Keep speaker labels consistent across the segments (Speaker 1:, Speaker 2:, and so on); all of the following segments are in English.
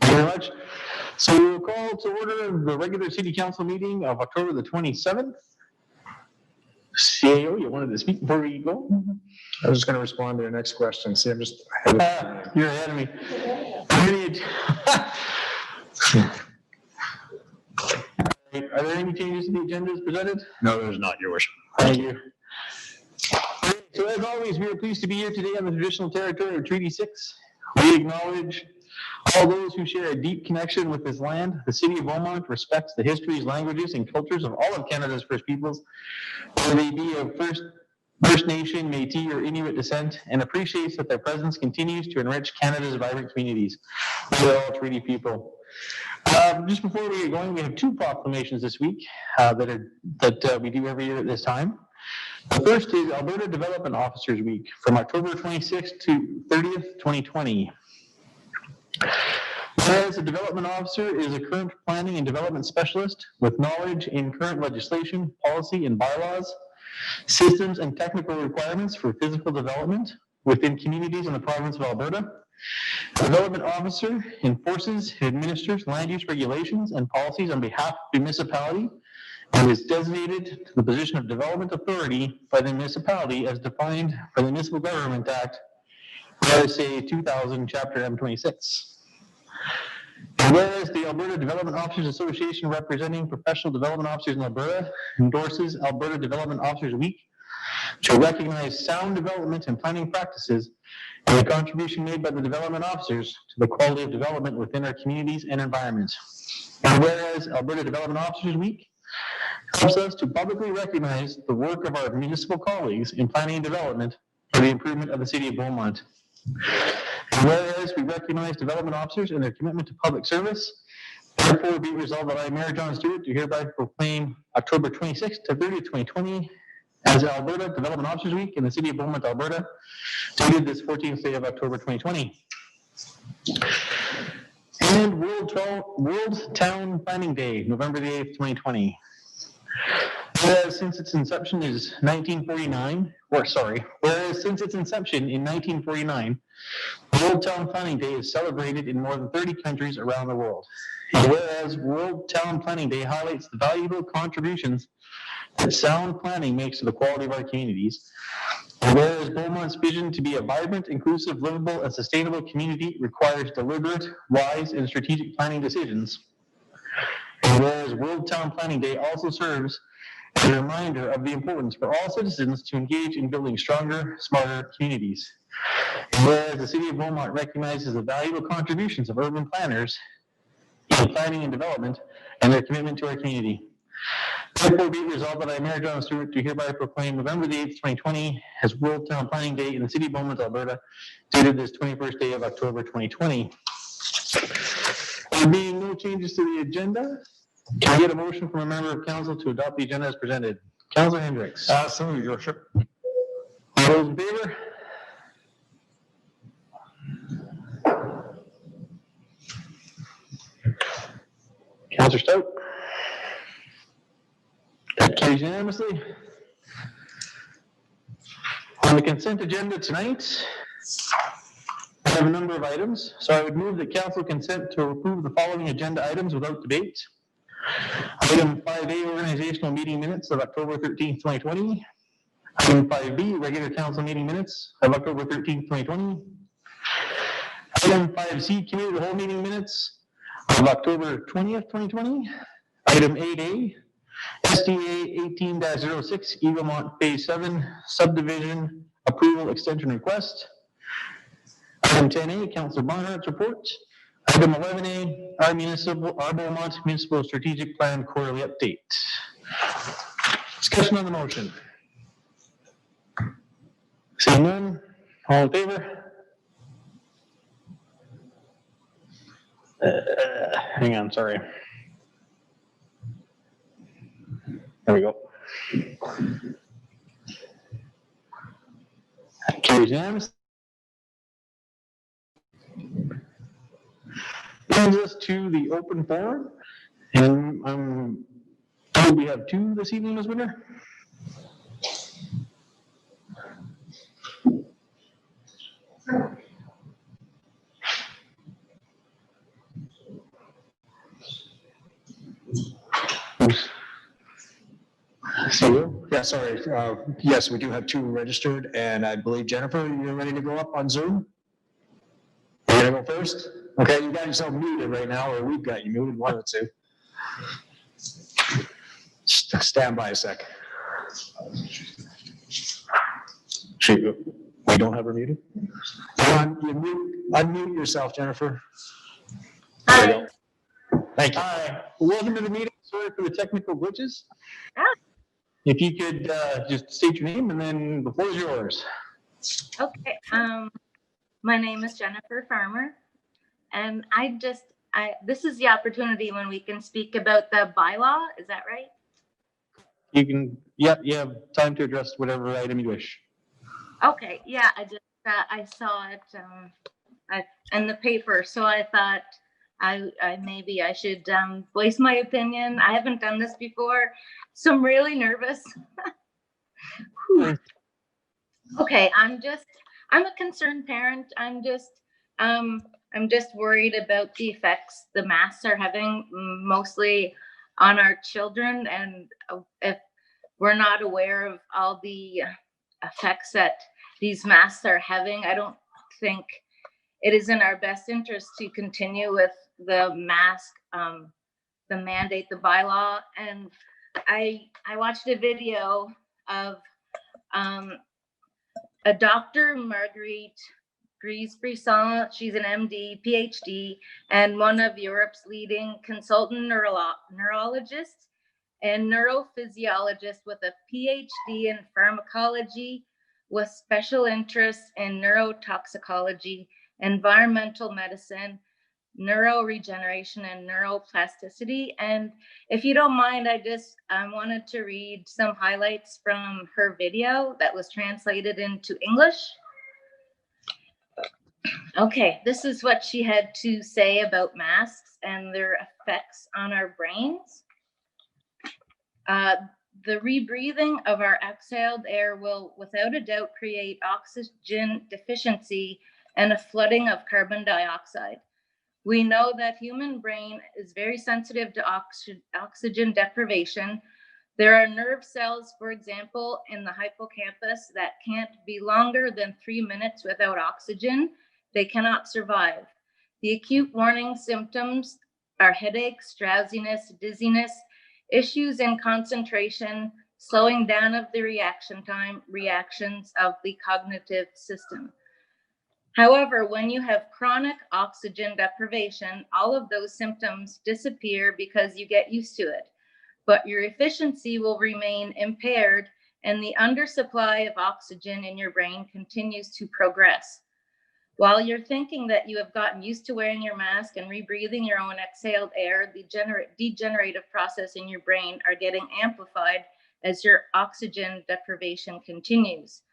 Speaker 1: Thank you very much. So we'll call to order the regular city council meeting of October the 27th. CAO, you wanted to speak before we go?
Speaker 2: I was just going to respond to your next question. See, I'm just
Speaker 1: you're ahead of me. Are there any changes to the agenda as presented?
Speaker 2: No, there's not, your worship.
Speaker 1: Thank you. So as always, we are pleased to be here today on the traditional territory of Treaty 6. We acknowledge all those who share a deep connection with this land. The city of Beaumont respects the histories, languages, and cultures of all of Canada's First Peoples, whether they be of First Nation, Métis, or Inuit descent, and appreciates that their presence continues to enrich Canada's vibrant communities. We are all treaty people. Just before we get going, we have two proclamations this week that we do every year at this time. The first is Alberta Development Officers Week from October 26th to 30th, 2020. Whereas a development officer is a current planning and development specialist with knowledge in current legislation, policy, and bylaws, systems and technical requirements for physical development within communities in the province of Alberta. A development officer enforces and administers land use regulations and policies on behalf of the municipality and is designated to the position of development authority by the municipality as defined by the Municipal Government Act, RSA 2000, Chapter M26. And whereas the Alberta Development Officers Association, representing professional development officers in Alberta, endorses Alberta Development Officers Week to recognize sound development and planning practices and the contribution made by the development officers to the quality of development within our communities and environments. And whereas Alberta Development Officers Week helps us to publicly recognize the work of our municipal colleagues in planning and development for the improvement of the city of Beaumont. And whereas we recognize development officers and their commitment to public service, therefore be resolved that I, Mayor John Stewart, do hereby proclaim October 26th to 30th, 2020 as Alberta Development Officers Week in the city of Beaumont, Alberta, dated this 14th day of October 2020. And World Town Planning Day, November the 8th, 2020. Whereas since its inception in 1949, World Town Planning Day is celebrated in more than 30 countries around the world. And whereas World Town Planning Day highlights the valuable contributions that sound planning makes to the quality of our communities, and whereas Beaumont's vision to be a vibrant, inclusive, livable, and sustainable community requires deliberate, wise, and strategic planning decisions, and whereas World Town Planning Day also serves as a reminder of the importance for all citizens to engage in building stronger, smarter communities. And whereas the city of Beaumont recognizes the valuable contributions of urban planners in planning and development and their commitment to our community. Therefore, be it resolved that I, Mayor John Stewart, do hereby proclaim November the 8th, 2020 as World Town Planning Day in the city of Beaumont, Alberta, dated this 21st day of October 2020. There being no changes to the agenda, can I get a motion from a member of council to adopt the agenda as presented? Councillor Hendricks.
Speaker 2: So moved, your worship.
Speaker 1: All those in favor? Councillor Stout. That carries unanimously. On the consent agenda tonight, I have a number of items, so I would move that council consent to approve the following agenda items without debate. Item 5A, organizational meeting minutes of October 13th, 2020. Item 5B, regular council meeting minutes of October 13th, 2020. Item 5C, committee of the whole meeting minutes of October 20th, 2020. Item 8A, SDA 18-06, Eaglemont Phase 7, Subdivision Approval Extension Request. Item 10A, Councillor Barnhart's report. Item 11A, our Beaumont Municipal Strategic Plan Quarterly Update. Discussion on the motion. Seeing none, all in favor? Hang on, sorry. There we go. That carries unanimously. Brings us to the open forum, and I'm told we have two this evening, Ms. Winter.
Speaker 2: So, yeah, sorry. Yes, we do have 2 registered, and I believe, Jennifer, you're ready to go up on Zoom? You're gonna go first? Okay, you got yourself muted right now, or we've got you muted, one of the 2. Stand by a sec. We don't have her muted? Unmute yourself, Jennifer. There you go. Thank you.
Speaker 1: Hi, welcome to the meeting. Sorry for the technical glitches. If you could just state your name and then the floor is yours.
Speaker 3: Okay, my name is Jennifer Farmer, and this is the opportunity when we can speak about the bylaw, is that right?
Speaker 1: You can, you have time to address whatever item you wish.
Speaker 3: Okay, yeah, I saw it in the paper, so I thought maybe I should voice my opinion. I haven't done this before, so I'm really nervous. Okay, I'm a concerned parent. I'm just worried about the effects the masks are having, mostly on our children, and if we're not aware of all the effects that these masks are having, I don't think it is in our best interest to continue with the mask, the mandate, the bylaw. And I watched a video of a Dr. Marguerite Grise-Brisson. She's an MD, PhD, and one of Europe's leading consultant neurologists and neurophysiologist with a PhD in pharmacology with special interests in neurotoxicology, environmental medicine, neuroregeneration, and neuroplasticity. And if you don't mind, I just wanted to read some highlights from her video that was translated into English. Okay, this is what she had to say about masks and their effects on our brains. The rebreathing of our exhaled air will without a doubt create oxygen deficiency and a flooding of carbon dioxide. We know that human brain is very sensitive to oxygen deprivation. There are nerve cells, for example, in the hippocampus that can't be longer than 3 minutes without oxygen. They cannot survive. The acute warning symptoms are headaches, drowsiness, dizziness, issues in concentration, slowing down of the reaction time, reactions of the cognitive system. However, when you have chronic oxygen deprivation, all of those symptoms disappear because you get used to it, but your efficiency will remain impaired and the undersupply of oxygen in your brain continues to progress. While you're thinking that you have gotten used to wearing your mask and rebreathing your own exhaled air, the degenerative process in your brain are getting amplified as your oxygen deprivation continues.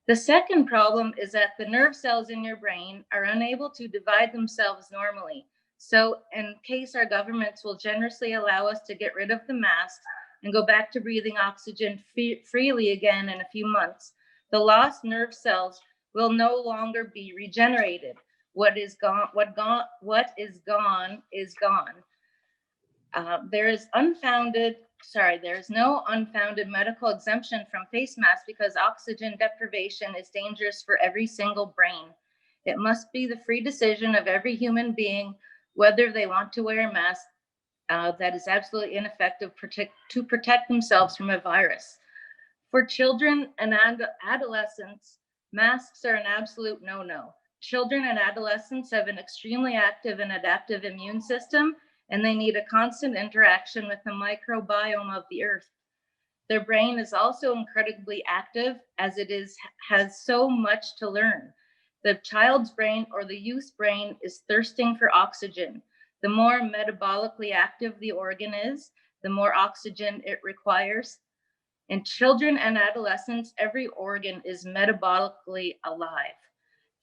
Speaker 3: The second problem is that the nerve cells in your brain are unable to divide themselves normally. So in case our governments will generously allow us to get rid of the masks and go back to breathing oxygen freely again in a few months, the lost nerve cells will no longer be regenerated. What is gone is gone. There is no unfounded medical exemption from face masks because oxygen deprivation is dangerous for every single brain. It must be the free decision of every human being whether they want to wear a mask that is absolutely ineffective to protect themselves from a virus. For children and adolescents, masks are an absolute no-no. Children and adolescents have an extremely active and adaptive immune system, and they need a constant interaction with the microbiome of the earth. Their brain is also incredibly active as it has so much to learn. The child's brain or the youth's brain is thirsting for oxygen. The more metabolically active the organ is, the more oxygen it requires. In children and adolescents, every organ is metabolically alive.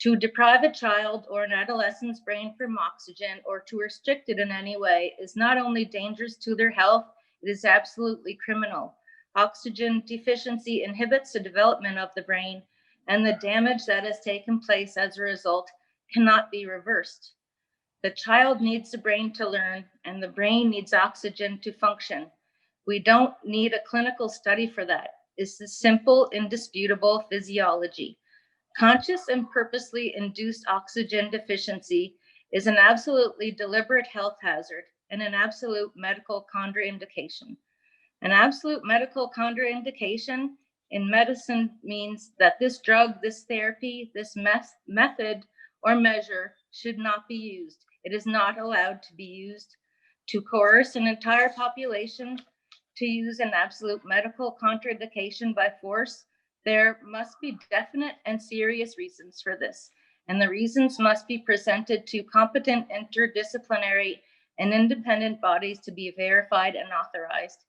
Speaker 3: To deprive a child or an adolescent's brain from oxygen or to restrict it in any way is not only dangerous to their health, it is absolutely criminal. Oxygen deficiency inhibits the development of the brain, and the damage that has taken place as a result cannot be reversed. The child needs the brain to learn, and the brain needs oxygen to function. We don't need a clinical study for that. It's the simple, indisputable physiology. Conscious and purposely induced oxygen deficiency is an absolutely deliberate health hazard and an absolute medical contraindication. An absolute medical contraindication in medicine means that this drug, this therapy, this method or measure should not be used. It is not allowed to be used. To coerce an entire population to use an absolute medical contraindication by force, there must be definite and serious reasons for this, and the reasons must be presented to competent interdisciplinary and independent bodies to be verified and authorized.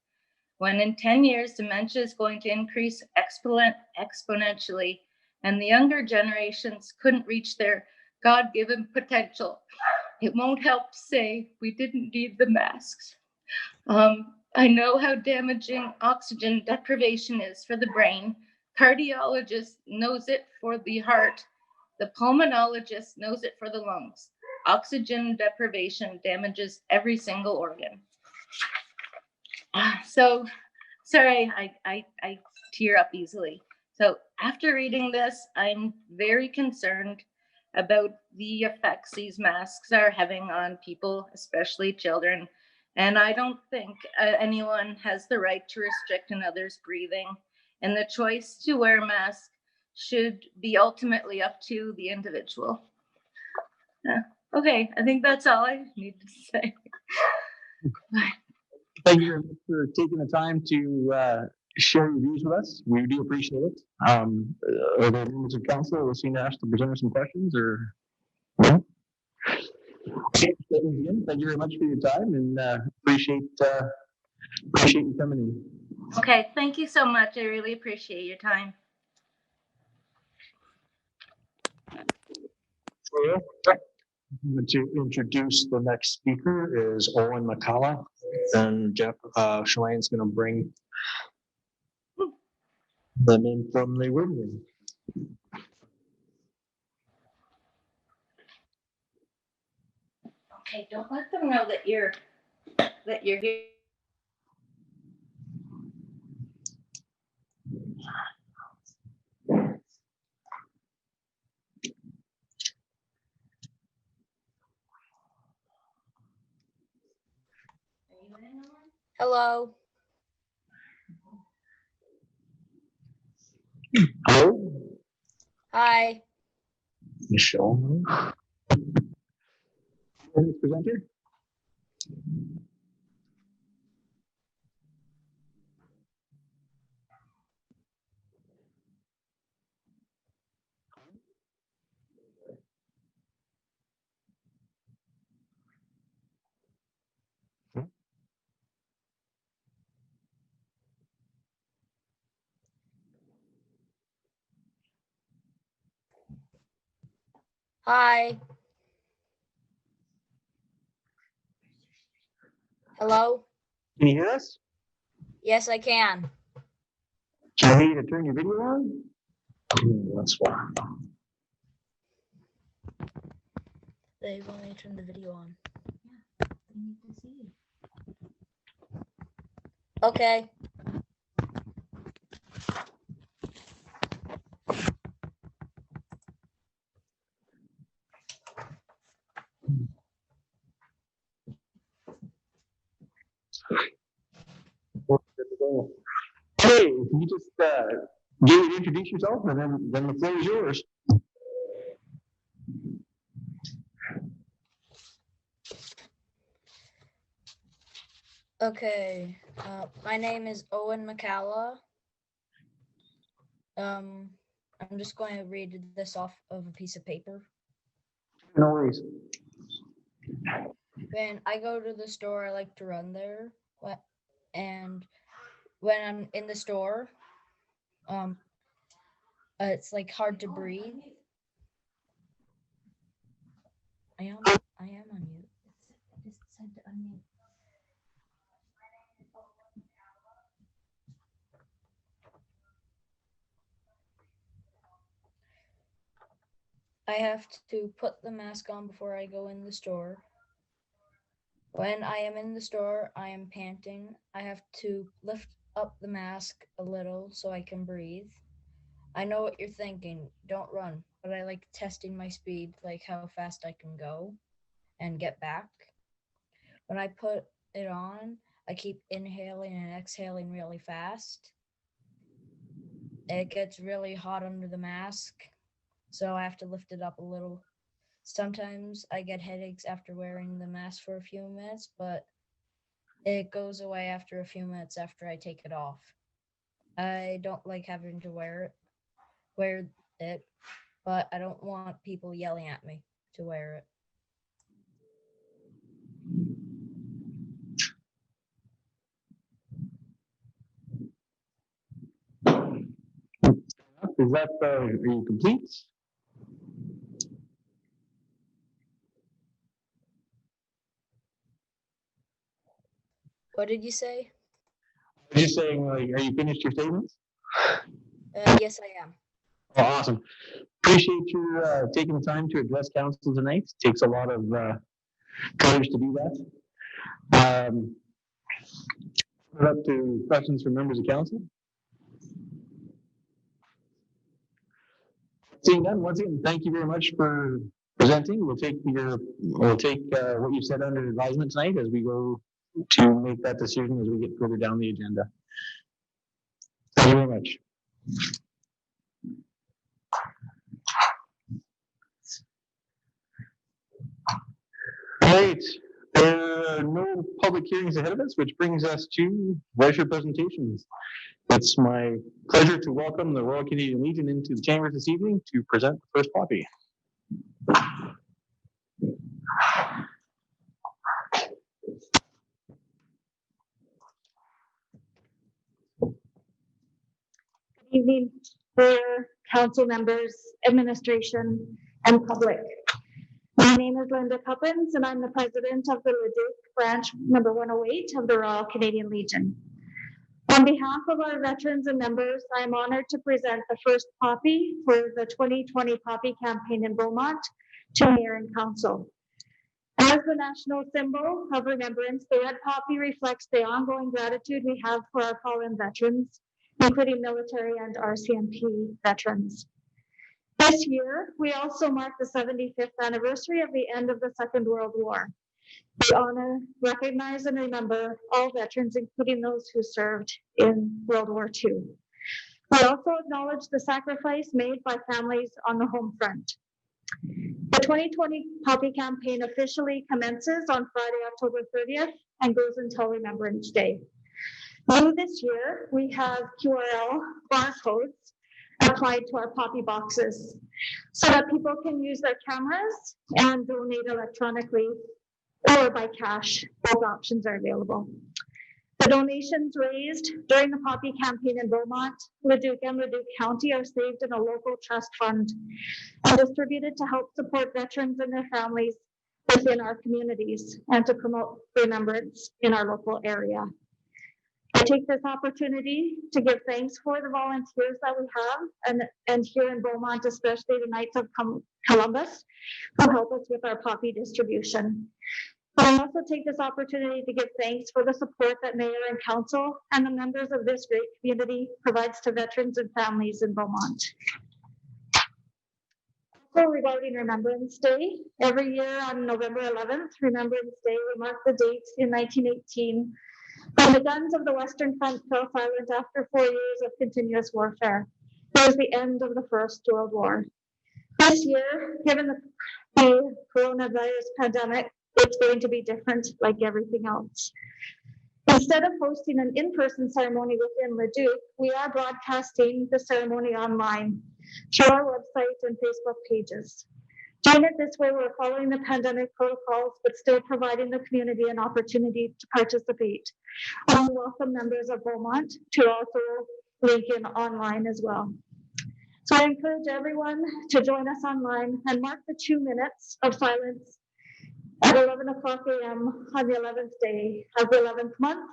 Speaker 3: When in 10 years, dementia is going to increase exponentially, and the younger generations couldn't reach their God-given potential, it won't help to say we didn't need the masks. I know how damaging oxygen deprivation is for the brain. Cardiologist knows it for the heart. The pulmonologist knows it for the lungs. Oxygen deprivation damages every single organ. So, sorry, I tear up easily. So after reading this, I'm very concerned about the effects these masks are having on people, especially children. And I don't think anyone has the right to restrict another's breathing. And the choice to wear a mask should be ultimately up to the individual. Okay, I think that's all I need to say.
Speaker 1: Thank you very much for taking the time to share your views with us. We do appreciate it. Are there members of council listening to ask to present some questions or? No? Okay, again, thank you very much for your time and appreciate you coming in.
Speaker 3: Okay, thank you so much. I really appreciate your time.
Speaker 2: To introduce the next speaker is Owen McCullough, and Jeff Chalane's going to bring them in from the room room.
Speaker 3: Okay, don't let them know that you're here.
Speaker 4: Hello.
Speaker 2: Hello,
Speaker 4: Hi.
Speaker 2: Michelle.
Speaker 1: Next presenter.
Speaker 4: Hi. Hello.
Speaker 1: Can you hear us?
Speaker 4: Yes, I can.
Speaker 1: Do you need to turn your video on?
Speaker 2: That's why.
Speaker 4: They've only turned the video on. Okay.
Speaker 1: Hey, you just introduce yourself and then the floor is yours.
Speaker 4: Okay. My name is Owen McCullough. I'm just going to read this off of a piece of paper.
Speaker 1: No worries.
Speaker 4: When I go to the store, I like to run there. And when I'm in the store, it's like hard to breathe. I am on mute. It just said to unmute. I have to put the mask on before I go in the store. When I am in the store, I am panting. I have to lift up the mask a little so I can breathe. I know what you're thinking. Don't run, but I like testing my speed, like how fast I can go and get back. When I put it on, I keep inhaling and exhaling really fast. It gets really hot under the mask, so I have to lift it up a little. Sometimes I get headaches after wearing the mask for a few minutes, but it goes away after a few minutes after I take it off. I don't like having to wear it, but I don't want people yelling at me to wear it.
Speaker 1: Is that, are you complete?
Speaker 4: What did you say?
Speaker 1: I'm just saying, like, are you finished your statements?
Speaker 4: Yes, I am.
Speaker 1: Oh, awesome. Appreciate you taking the time to address council tonight. Takes a lot of courage to do that. We're up to questions from members of council. Seeing none, once again, thank you very much for presenting. We'll take what you said under advisement tonight as we go to make that decision as we get further down the agenda. Thank you very much. All right, there are no public hearings ahead of us, which brings us to registered presentations. It's my pleasure to welcome the Royal Canadian Legion into the chamber this evening to present the first copy.
Speaker 5: Good evening, Mayor, council members, administration, and public. My name is Linda Cuppins, and I'm the president of the Leduc branch number 108 of the Royal Canadian Legion. On behalf of our veterans and members, I am honored to present the first poppy for the 2020 poppy campaign in Beaumont to Mayor and Council. As the national symbol of remembrance, the red poppy reflects the ongoing gratitude we have for our fallen veterans, including military and RCMP veterans. This year, we also mark the 75th anniversary of the end of the Second World War. We honor, recognize, and remember all veterans, including those who served in World War II. We also acknowledge the sacrifice made by families on the home front. The 2020 Poppy campaign officially commences on Friday, October 30th, and goes until Remembrance Day. New this year, we have QRL barcodes applied to our poppy boxes so that people can use their cameras and donate electronically or by cash. Both options are available. The donations raised during the poppy campaign in Beaumont, Leduc, and Leduc County are saved in a local trust fund and distributed to help support veterans and their families within our communities and to promote remembrance in our local area. I take this opportunity to give thanks for the volunteers that we have, and here in Beaumont, especially the Knights of Columbus, who help us with our poppy distribution. But I also take this opportunity to give thanks for the support that Mayor and Council and the members of this great community provides to veterans and families in Beaumont. Also regarding Remembrance Day, every year on November 11th, Remembrance Day, we mark the date in 1918 when the guns of the Western Front fell silent after 4 years of continuous warfare. It was the end of the First World War. This year, given the coronavirus pandemic, it's going to be different like everything else. Instead of hosting an in-person ceremony within Leduc, we are broadcasting the ceremony online through our website and Facebook pages. Doing it this way, we're following the pandemic protocols, but still providing the community an opportunity to participate. And we welcome members of Beaumont to also link in online as well. So I encourage everyone to join us online and mark the 2 minutes of silence at 11 o'clock a.m. on the 11th day of the 11th month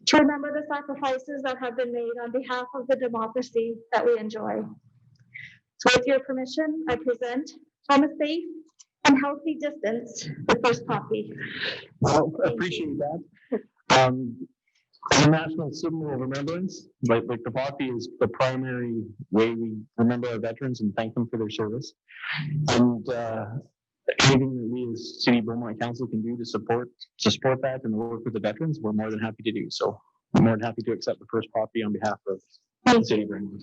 Speaker 5: to remember the sacrifices that have been made on behalf of the democracy that we enjoy. So with your permission, I present from a safe and healthy distance the first copy.
Speaker 1: Well, appreciate that. The national symbol of remembrance, like the poppy is the primary way we remember our veterans and thank them for their service. And anything that we as City of Beaumont Council can do to support that and work with the veterans, we're more than happy to do. So I'm more than happy to accept the first copy on behalf of the City of Beaumont.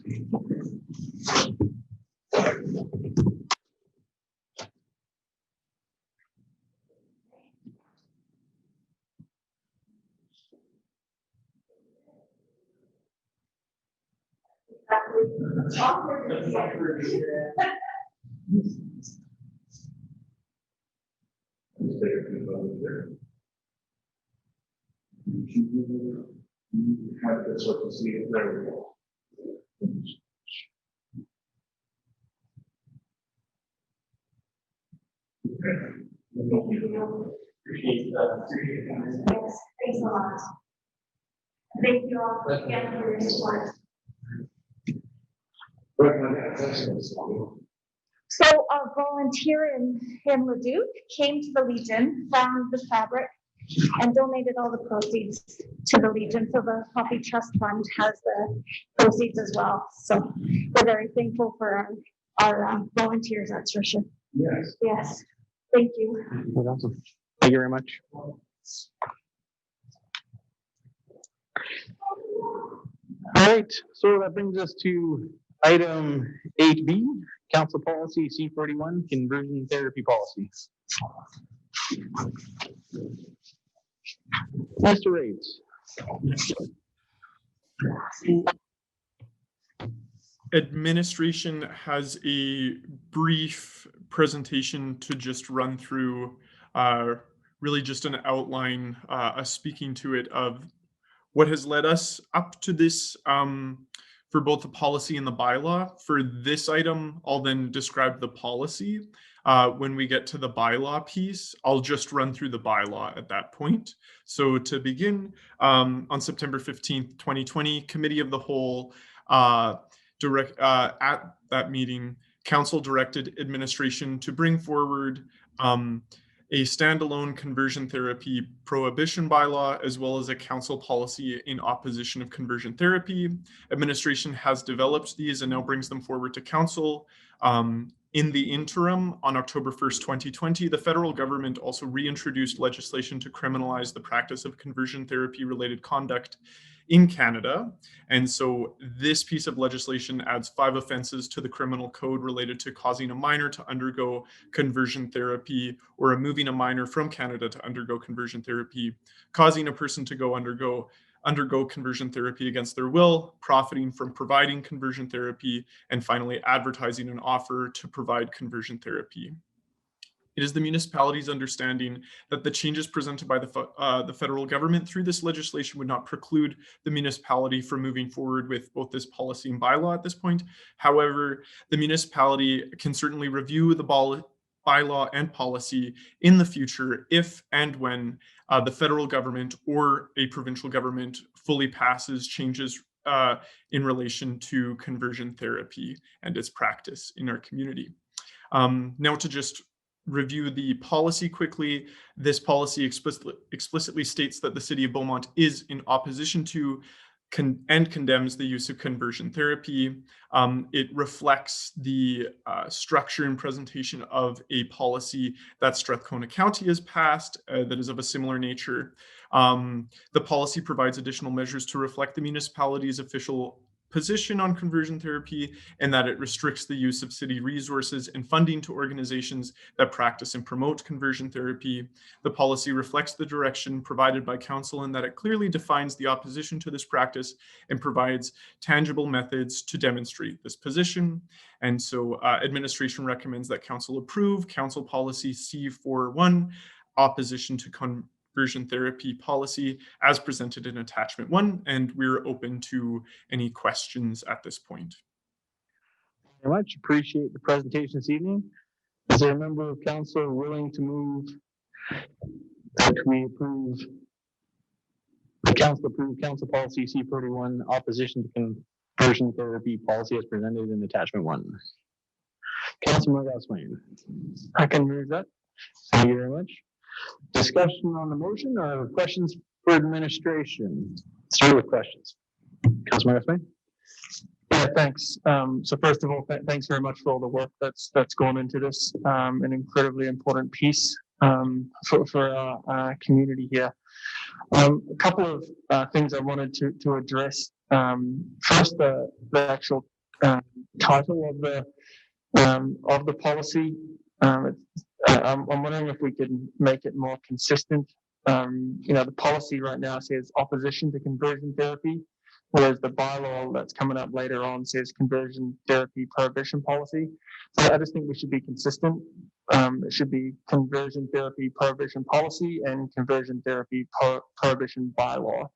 Speaker 6: That's what you see. There we go. Appreciate that.
Speaker 5: Yes, thanks a lot. Thank you all again for your support. So a volunteer in Leduc came to the Legion, found the fabric, and donated all the proceeds to the Legion. So the Poppy Trust Fund has the proceeds as well. So we're very thankful for our volunteers, that's for sure.
Speaker 6: Yes.
Speaker 5: Yes, thank you.
Speaker 1: Awesome. Thank you very much. All right, so that brings us to item 8B, Council Policy C41, Conversion Therapy Policy. Mr. Raves.
Speaker 7: Administration has a brief presentation to just run through, really just an outline, speaking to it of what has led us up to this for both the policy and the bylaw. For this item, I'll then describe the policy. When we get to the bylaw piece, I'll just run through the bylaw at that point. So to begin, on September 15th, 2020, Committee of the Whole at that meeting, Council directed administration to bring forward a standalone conversion therapy prohibition bylaw, as well as a council policy in opposition of conversion therapy. Administration has developed these and now brings them forward to council. In the interim, on October 1st, 2020, the federal government also reintroduced legislation to criminalize the practice of conversion therapy related conduct in Canada. And so this piece of legislation adds 5 offenses to the criminal code related to causing a minor to undergo conversion therapy or removing a minor from Canada to undergo conversion therapy, causing a person to undergo conversion therapy against their will, profiting from providing conversion therapy, and finally advertising an offer to provide conversion therapy. It is the municipality's understanding that the changes presented by the federal government through this legislation would not preclude the municipality from moving forward with both this policy and bylaw at this point. However, the municipality can certainly review the bylaw and policy in the future if and when the federal government or a provincial government fully passes changes in relation to conversion therapy and its practice in our community. Now to just review the policy quickly. This policy explicitly states that the City of Beaumont is in opposition to and condemns the use of conversion therapy. It reflects the structure and presentation of a policy that Strathcona County has passed that is of a similar nature. The policy provides additional measures to reflect the municipality's official position on conversion therapy, and that it restricts the use of city resources and funding to organizations that practice and promote conversion therapy. The policy reflects the direction provided by council in that it clearly defines the opposition to this practice and provides tangible methods to demonstrate this position. And so administration recommends that council approve Council Policy C41, opposition to conversion therapy policy, as presented in attachment 1, and we're open to any questions at this point.
Speaker 1: Very much appreciate the presentation this evening. Is there a member of council willing to move that we approve Council Policy C41, opposition to conversion therapy policy as presented in attachment 1? Councillor Swain.
Speaker 8: I can move that.
Speaker 1: Thank you very much. Discussion on the motion or questions for administration? Start with questions. Councillor Swain.
Speaker 8: Yeah, thanks. So first of all, thanks very much for all the work that's gone into this. An incredibly important piece for our community here. A couple of things I wanted to address. First, the actual title of the policy. I'm wondering if we could make it more consistent. The policy right now says opposition to conversion therapy, whereas the bylaw that's coming up later on says conversion therapy prohibition policy. So I just think we should be consistent. It should be conversion therapy prohibition policy and conversion therapy prohibition bylaw.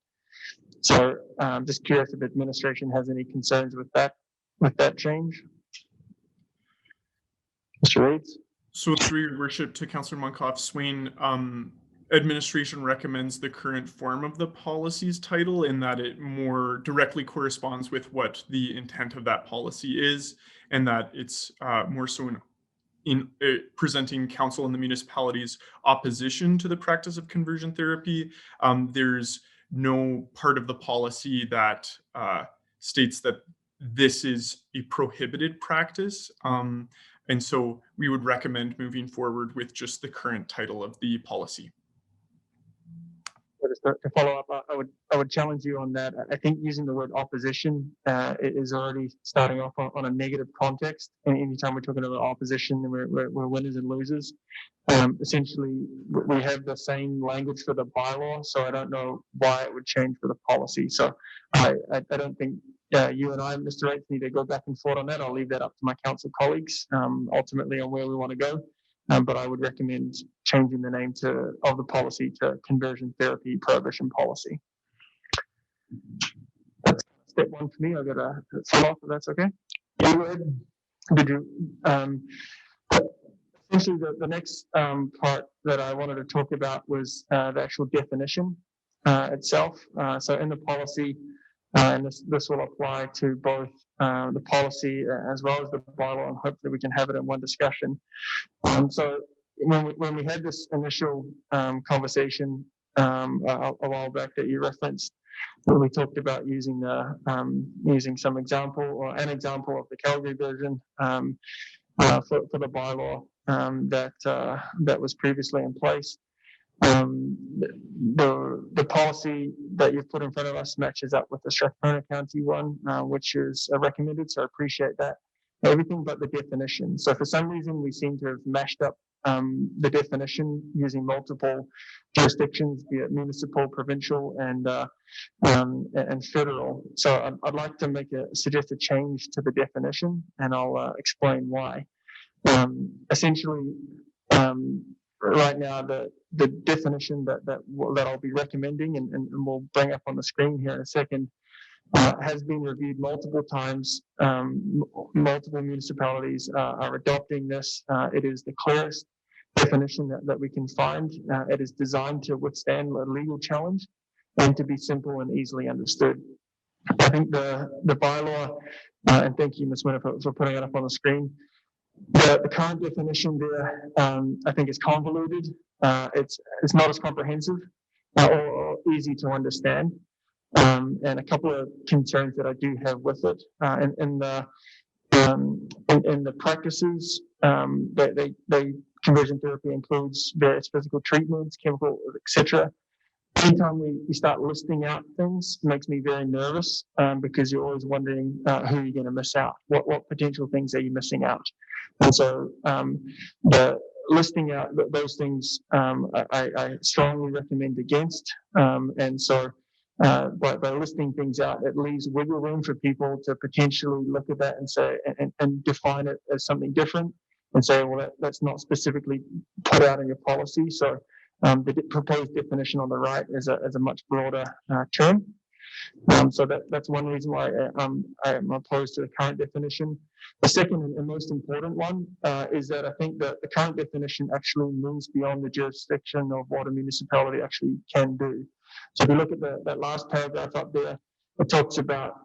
Speaker 8: So I'm just curious if administration has any concerns with that change. Mr. Reeds?
Speaker 7: So through your worship to Councillor Monkoff Swain, administration recommends the current form of the policy's title in that it more directly corresponds with what the intent of that policy is, and that it's more so in presenting council and the municipality's opposition to the practice of conversion therapy. There's no part of the policy that states that this is a prohibited practice. And so we would recommend moving forward with just the current title of the policy.
Speaker 8: Just to follow up, I would challenge you on that. I think using the word opposition is already starting off on a negative context. And anytime we're talking about opposition, we're winners and losers. Essentially, we have the same language for the bylaw, so I don't know why it would change for the policy. So I don't think you and I, Mr. Yates, need to go back and forth on that. I'll leave that up to my council colleagues, ultimately on where we want to go. But I would recommend changing the name of the policy to conversion therapy prohibition policy. That's step one for me. I've got a follow-up, if that's okay. You would? Did you? Essentially, the next part that I wanted to talk about was the actual definition itself. So in the policy, and this will apply to both the policy as well as the bylaw, and hopefully we can have it in one discussion. So when we had this initial conversation a while back that you referenced, when we talked about using some example or an example of the Calgary version for the bylaw that was previously in place. The policy that you've put in front of us matches up with the Strathcona County one, which is recommended, so I appreciate that. Everything but the definition. So for some reason, we seem to have mashed up the definition using multiple jurisdictions, be it municipal, provincial, and federal. So I'd like to suggest a change to the definition, and I'll explain why. Essentially, right now, the definition that I'll be recommending and we'll bring up on the screen here in a second has been reviewed multiple times. Multiple municipalities are adopting this. It is the clearest definition that we can find. It is designed to withstand a legal challenge and to be simple and easily understood. I think the bylaw, and thank you, Ms. Winner, for putting it up on the screen. The current definition there, I think, is convoluted. It's not as comprehensive or easy to understand. And a couple of concerns that I do have with it. In the practices, conversion therapy includes various physical treatments, chemical, etc. Anytime we start listing out things, it makes me very nervous because you're always wondering who you're going to miss out. What potential things are you missing out? And so the listing out those things, I strongly recommend against. And so by listing things out, it leaves wiggle room for people to potentially look at that and say and define it as something different and say, well, that's not specifically put out in your policy. So the proposed definition on the right is a much broader term. So that's one reason why I am opposed to the current definition. The second and most important one is that I think that the current definition actually moves beyond the jurisdiction of what a municipality actually can do. So if you look at that last paragraph up there, it talks about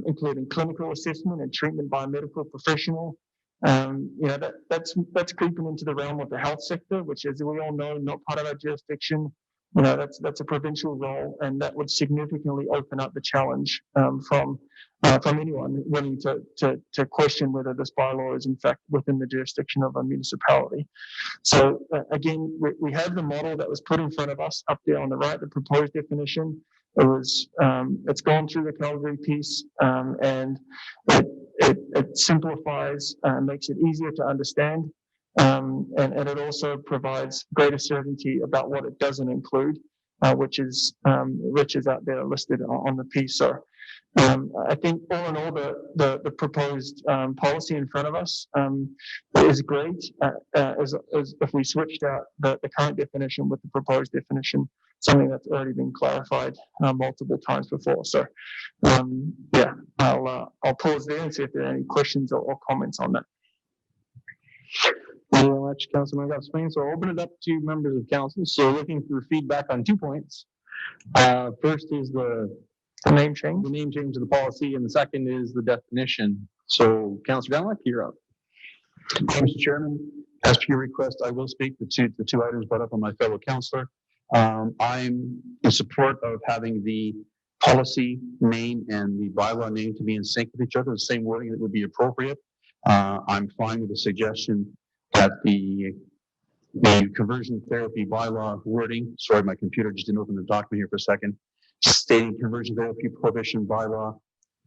Speaker 8: including clinical assessment and treatment by a medical professional, That's creeping into the realm of the health sector, which, as we all know, not part of our jurisdiction. That's a provincial role, and that would significantly open up the challenge from anyone willing to question whether this bylaw is in fact within the jurisdiction of a municipality. So again, we have the model that was put in front of us up there on the right, the proposed definition. It's gone through the Calgary piece, and it simplifies, makes it easier to understand, and it also provides greater certainty about what it doesn't include, which is out there listed on the piece. So I think all in all, the proposed policy in front of us is great. As if we switched out the current definition with the proposed definition, something that's already been clarified multiple times before. So I'll pause there and see if there are any questions or comments on that.
Speaker 1: Thank you very much, Councilman Spain. So I'll open it up to members of council. So looking for feedback on 2 points. First is the name change of the policy, and the second is the definition. So Councillor Dunlap, you're up.
Speaker 9: Mr. Chairman, as per your request, I will speak to the two items brought up on my fellow councillor. I'm in support of having the policy name and the bylaw name to be in sync with each other, the same wording that would be appropriate. I'm fine with the suggestion that the conversion therapy bylaw wording, sorry, my computer just didn't open the document here for a second, stating conversion therapy prohibition bylaw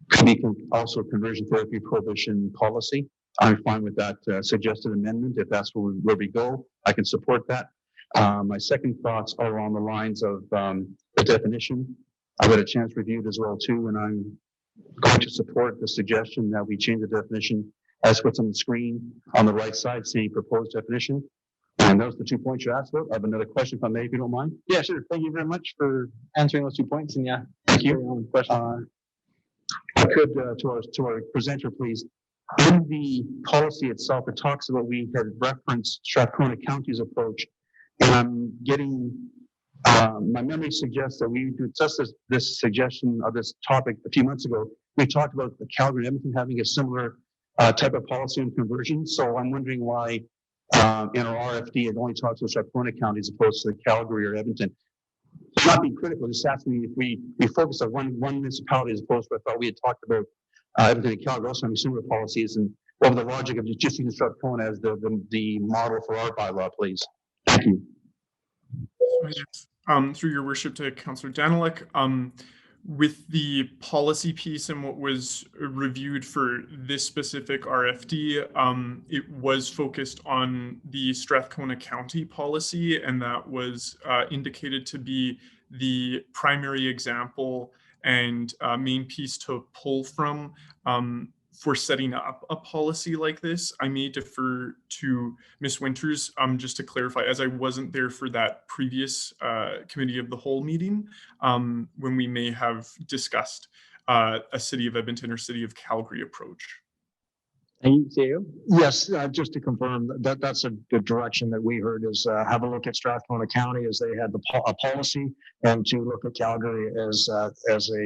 Speaker 9: could be also conversion therapy prohibition policy. I'm fine with that suggested amendment. If that's where we go, I can support that. My second thoughts are along the lines of the definition. I've had a chance to review it as well too, and I'm going to support the suggestion that we change the definition as what's on the screen on the right side, saying proposed definition. And those are the 2 points you asked about. I have another question, if I may, if you don't mind.
Speaker 1: Yeah, sure. Thank you very much for answering those 2 points. And yeah,
Speaker 9: Thank you. I could, to our presenter, please. In the policy itself, it talks about we had referenced Strathcona County's approach. And I'm getting, my memory suggests that we discussed this suggestion of this topic a few months ago. We talked about the Calgary and Edmonton having a similar type of policy on conversion. So I'm wondering why in our RFD it only talks about Strathcona County as opposed to Calgary or Edmonton. Not being critical, just asking if we focus on one municipality as opposed to, I thought we had talked about Edmonton and Calgary also having similar policies, and what was the logic of just using Strathcona as the model for our bylaw, please? Thank you.
Speaker 7: Through your worship to Councillor Daniluk, with the policy piece and what was reviewed for this specific RFD, it was focused on the Strathcona County policy, and that was indicated to be the primary example and main piece to pull from for setting up a policy like this. I may defer to Ms. Winters just to clarify, as I wasn't there for that previous committee of the whole meeting, when we may have discussed a City of Edmonton or City of Calgary approach.
Speaker 1: Thank you.
Speaker 2: Yes, just to confirm that that's the direction that we heard is have a look at Strathcona County as they had a policy, and to look at Calgary as a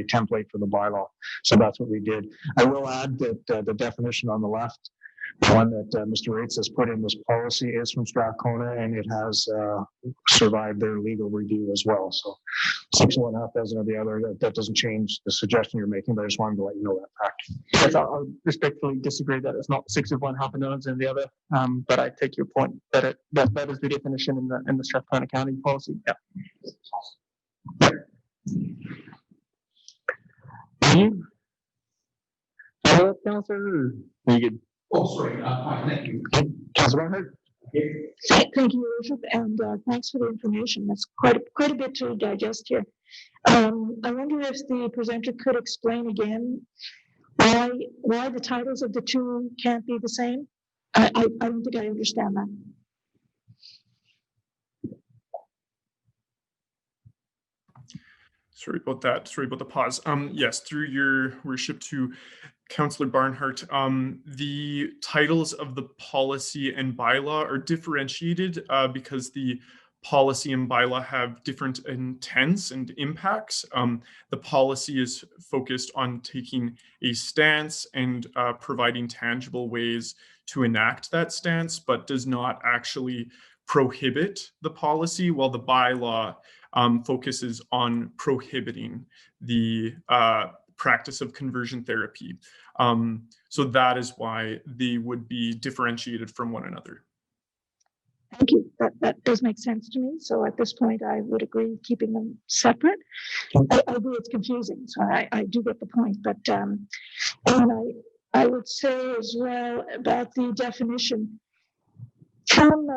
Speaker 2: template for the bylaw. So that's what we did. I will add that the definition on the left, the one that Mr. Rates has put in this policy, is from Strathcona, and it has survived their legal review as well. So 6 of one, half dozen of the other. That doesn't change the suggestion you're making, but I just wanted to let you know that fact.
Speaker 8: Yes, I'll respectfully disagree that it's not 6 of one, half a dozen of the other. But I take your point that that is the definition in the Strathcona County policy. Yeah.
Speaker 1: Thank you. Councillor, you good?
Speaker 6: Oh, sorry, fine, thank you.
Speaker 1: Councillor Barnhart?
Speaker 5: Thank you, Your Worship, and thanks for the information. That's quite a bit to digest here. I wonder if the presenter could explain again why the titles of the two can't be the same. I don't think I understand that.
Speaker 7: Sorry about that. Sorry about the pause. Yes, through your worship to Councillor Barnhart, the titles of the policy and bylaw are differentiated because the policy and bylaw have different intents and impacts. The policy is focused on taking a stance and providing tangible ways to enact that stance, but does not actually prohibit the policy, while the bylaw focuses on prohibiting the practice of conversion therapy. So that is why they would be differentiated from one another.
Speaker 5: Thank you. That does make sense to me. So at this point, I would agree keeping them separate. I agree it's confusing, so I do get the point. But and I would say as well about the definition, from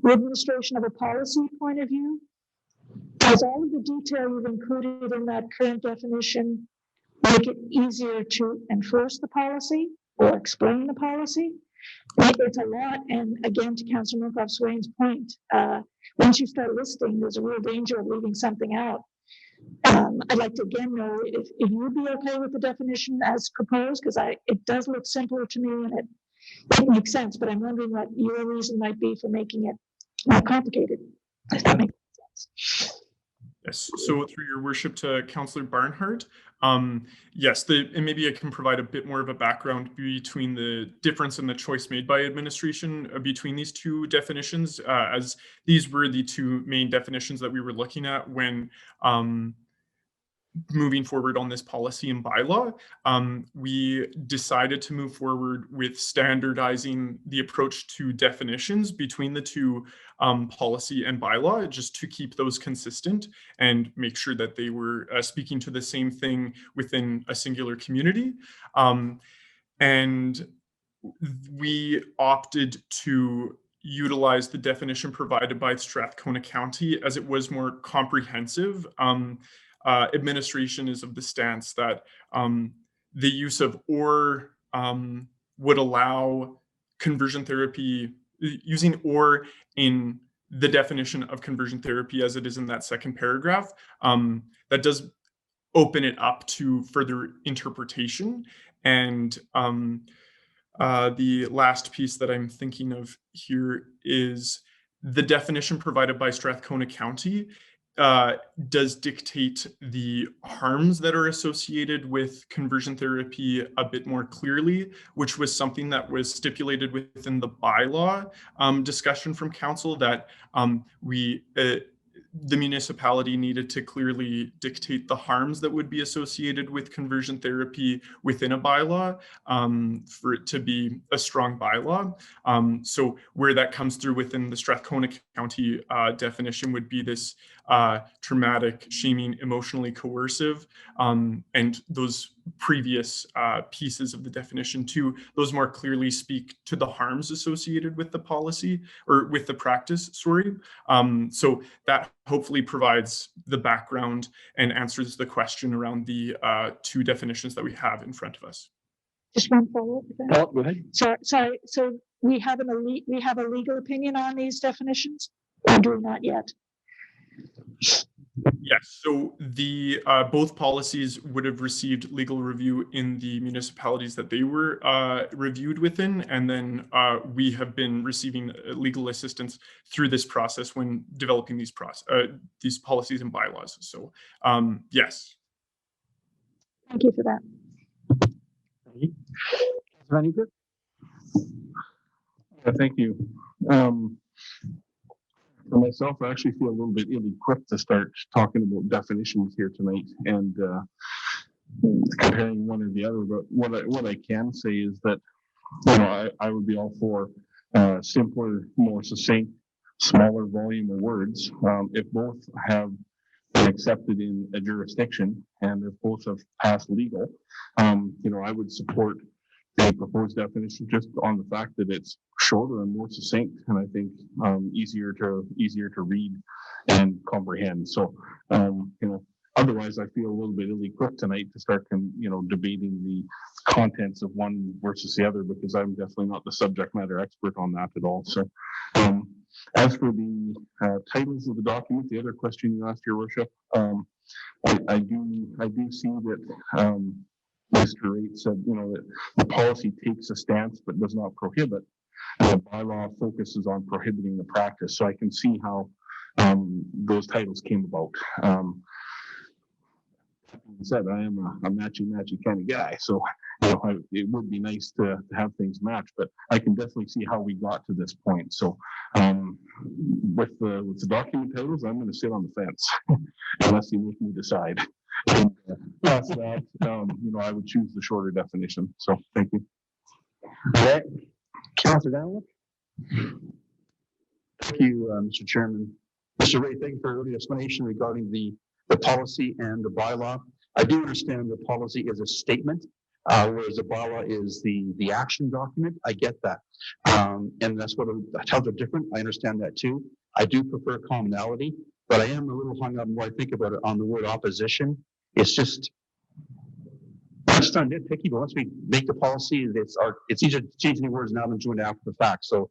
Speaker 5: the administration of a policy point of view, does all of the detail you've included in that current definition make it easier to enforce the policy or explain the policy? It's a lot, and again, to Councillor Swain's point, once you start listing, there's a real danger of leaving something out. I'd like to again know if you would be okay with the definition as proposed, because it does look simpler to me and it makes sense, but I'm wondering what your reason might be for making it more complicated, if that makes sense.
Speaker 7: Yes, so through your worship to Councillor Barnhart, yes, and maybe I can provide a bit more of a background between the difference in the choice made by administration between these two definitions, as these were the two main definitions that we were looking at when moving forward on this policy and bylaw. We decided to move forward with standardizing the approach to definitions between the two policy and bylaw, just to keep those consistent and make sure that they were speaking to the same thing within a singular community. And we opted to utilize the definition provided by Strathcona County, as it was more comprehensive. Administration is of the stance that the use of or would allow conversion therapy, using or in the definition of conversion therapy as it is in that second paragraph, that does open it up to further interpretation. And the last piece that I'm thinking of here is the definition provided by Strathcona County does dictate the harms that are associated with conversion therapy a bit more clearly, which was something that was stipulated within the bylaw discussion from council, that the municipality needed to clearly dictate the harms that would be associated with conversion therapy within a bylaw for it to be a strong bylaw. So where that comes through within the Strathcona County definition would be this traumatic, shaming, emotionally coercive, and those previous pieces of the definition too, those more clearly speak to the harms associated with the policy or with the practice, sorry. So that hopefully provides the background and answers the question around the two definitions that we have in front of us.
Speaker 5: Just one follow-up.
Speaker 9: Oh, go ahead.
Speaker 5: Sorry. So we have a legal opinion on these definitions, or do we not yet?
Speaker 7: Yes, so the both policies would have received legal review in the municipalities that they were reviewed within, and then we have been receiving legal assistance through this process when developing these policies and bylaws. So yes.
Speaker 5: Thank you for that.
Speaker 9: Thank you. For myself, I actually feel a little bit ill-equipped to start talking about definitions here tonight and comparing one or the other. But what I can say is that, you know, I would be all for simpler, more succinct, smaller volume of words. If both have been accepted in a jurisdiction and if both have passed legal, you know, I would support the proposed definition just on the fact that it's shorter and more succinct, and I think easier to read and comprehend. So, you know, otherwise I feel a little bit ill-equipped tonight to start, you know, debating the contents of one versus the other, because I'm definitely not the subject matter expert on that at all. So, as for the titles of the document, the other question you asked, Your Worship, I do see that Mr. Raitt said, you know, that the policy takes a stance but does not prohibit, and the bylaw focuses on prohibiting the practice. So I can see how those titles came about. Said I am a matchy kind of guy, so it would be nice to have things match, but I can definitely see how we got to this point. So with the document titles, I'm going to sit on the fence unless you make me decide. And, past that, I would choose the shorter definition. So thank you.
Speaker 2: All right, Councillor Danwick.
Speaker 9: Thank you, Mr. Chairman. Mr. Ray, thank you for the explanation regarding the policy and the bylaw. I do understand the policy is a statement, whereas the bylaw is the action document. I get that. And that's what how they're different. I understand that too. I do prefer commonality, but I am a little hung up when I think about it on the word opposition. It's just not nitpicky, but once we make the policy, it's easier to change the words now than doing it after the fact. So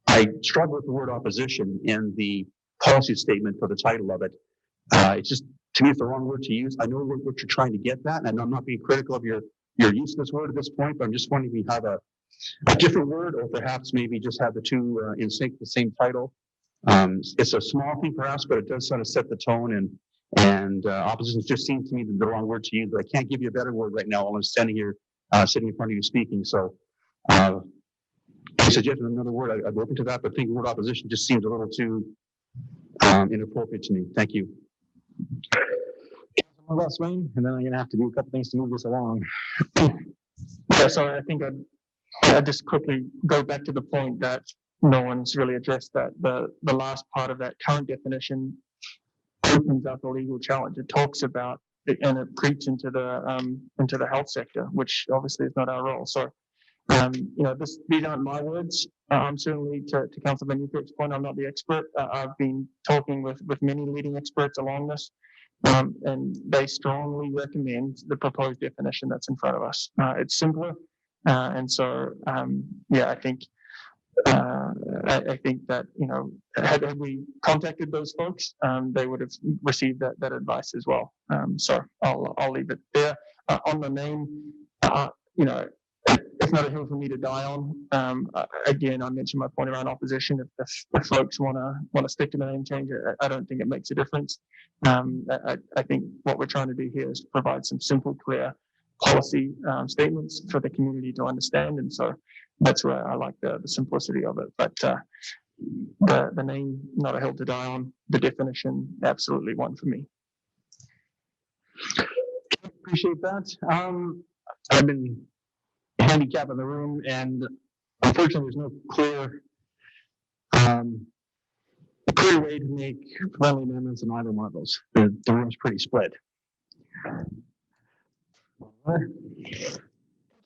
Speaker 9: I struggle with the word opposition in the policy statement for the title of it. It's just, to me, it's the wrong word to use. I know what you're trying to get at, and I'm not being critical of your use of this word at this point, but I'm just wondering if we have a different word, or perhaps maybe just have the two in sync, the same title. It's a small thing perhaps, but it does sort of set the tone, and opposition just seems to me the wrong word to use, but I can't give you a better word right now while I'm standing here, sitting in front of you speaking. So I suggest another word. I'd be open to that, but I think the word opposition just seems a little too inappropriate to me. Thank you.
Speaker 2: Councillor Swain, and then I'm going to have to do a couple things to move this along.
Speaker 8: Yeah, so I think I'd just quickly go back to the point that no one's really addressed that the last part of that current definition opens up a legal challenge. It talks about it, and it creeps into the health sector, which obviously is not our role. So these aren't my words. I'm certainly to Councillor Van Nieuwkerk's point, I'm not the expert. I've been talking with many leading experts along this, and they strongly recommend the proposed definition that's in front of us. It's simpler, and so I think that had we contacted those folks, they would have received that advice as well. So I'll leave it there. On the name, it's not a hill for me to die on. Again, I mentioned my point around opposition. If folks want to stick to the name change, I don't think it makes a difference. I think what we're trying to do here is provide some simple, clear policy statements for the community to understand, and so that's where I like the simplicity of it. But the name, not a hill to die on. The definition, absolutely one for me.
Speaker 2: Appreciate that. I've been handicap in the room, and unfortunately there's no clear way to make friendly amendments in either one of those. The room's pretty split.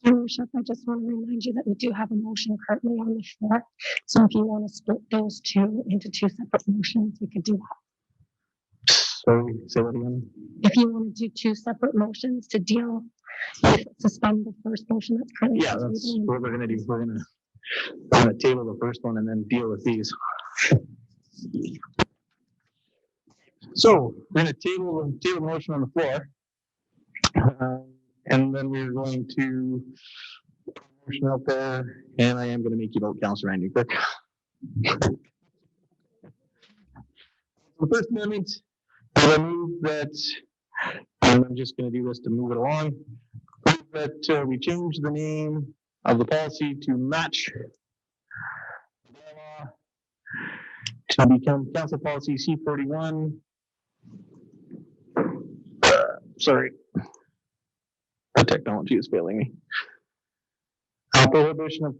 Speaker 10: Your Worship, I just want to remind you that we do have a motion currently on the floor. So if you want to split those two into two separate motions, we could do that.
Speaker 2: So say that again.
Speaker 10: If you want to do two separate motions to deal with suspend the first motion that's currently.
Speaker 2: Yeah, that's what we're gonna do. We're gonna table the first one and then deal with these. So we're gonna table the motion on the floor. And then we're going to put a motion out there, and I am going to make you vote, Councillor Van Nieuwkerk. The First Amendment, I move that, and I'm just going to do this to move it along, that we change the name of the policy to match bylaw to become Council Policy C41. Sorry. The technology is failing me. Prohibition of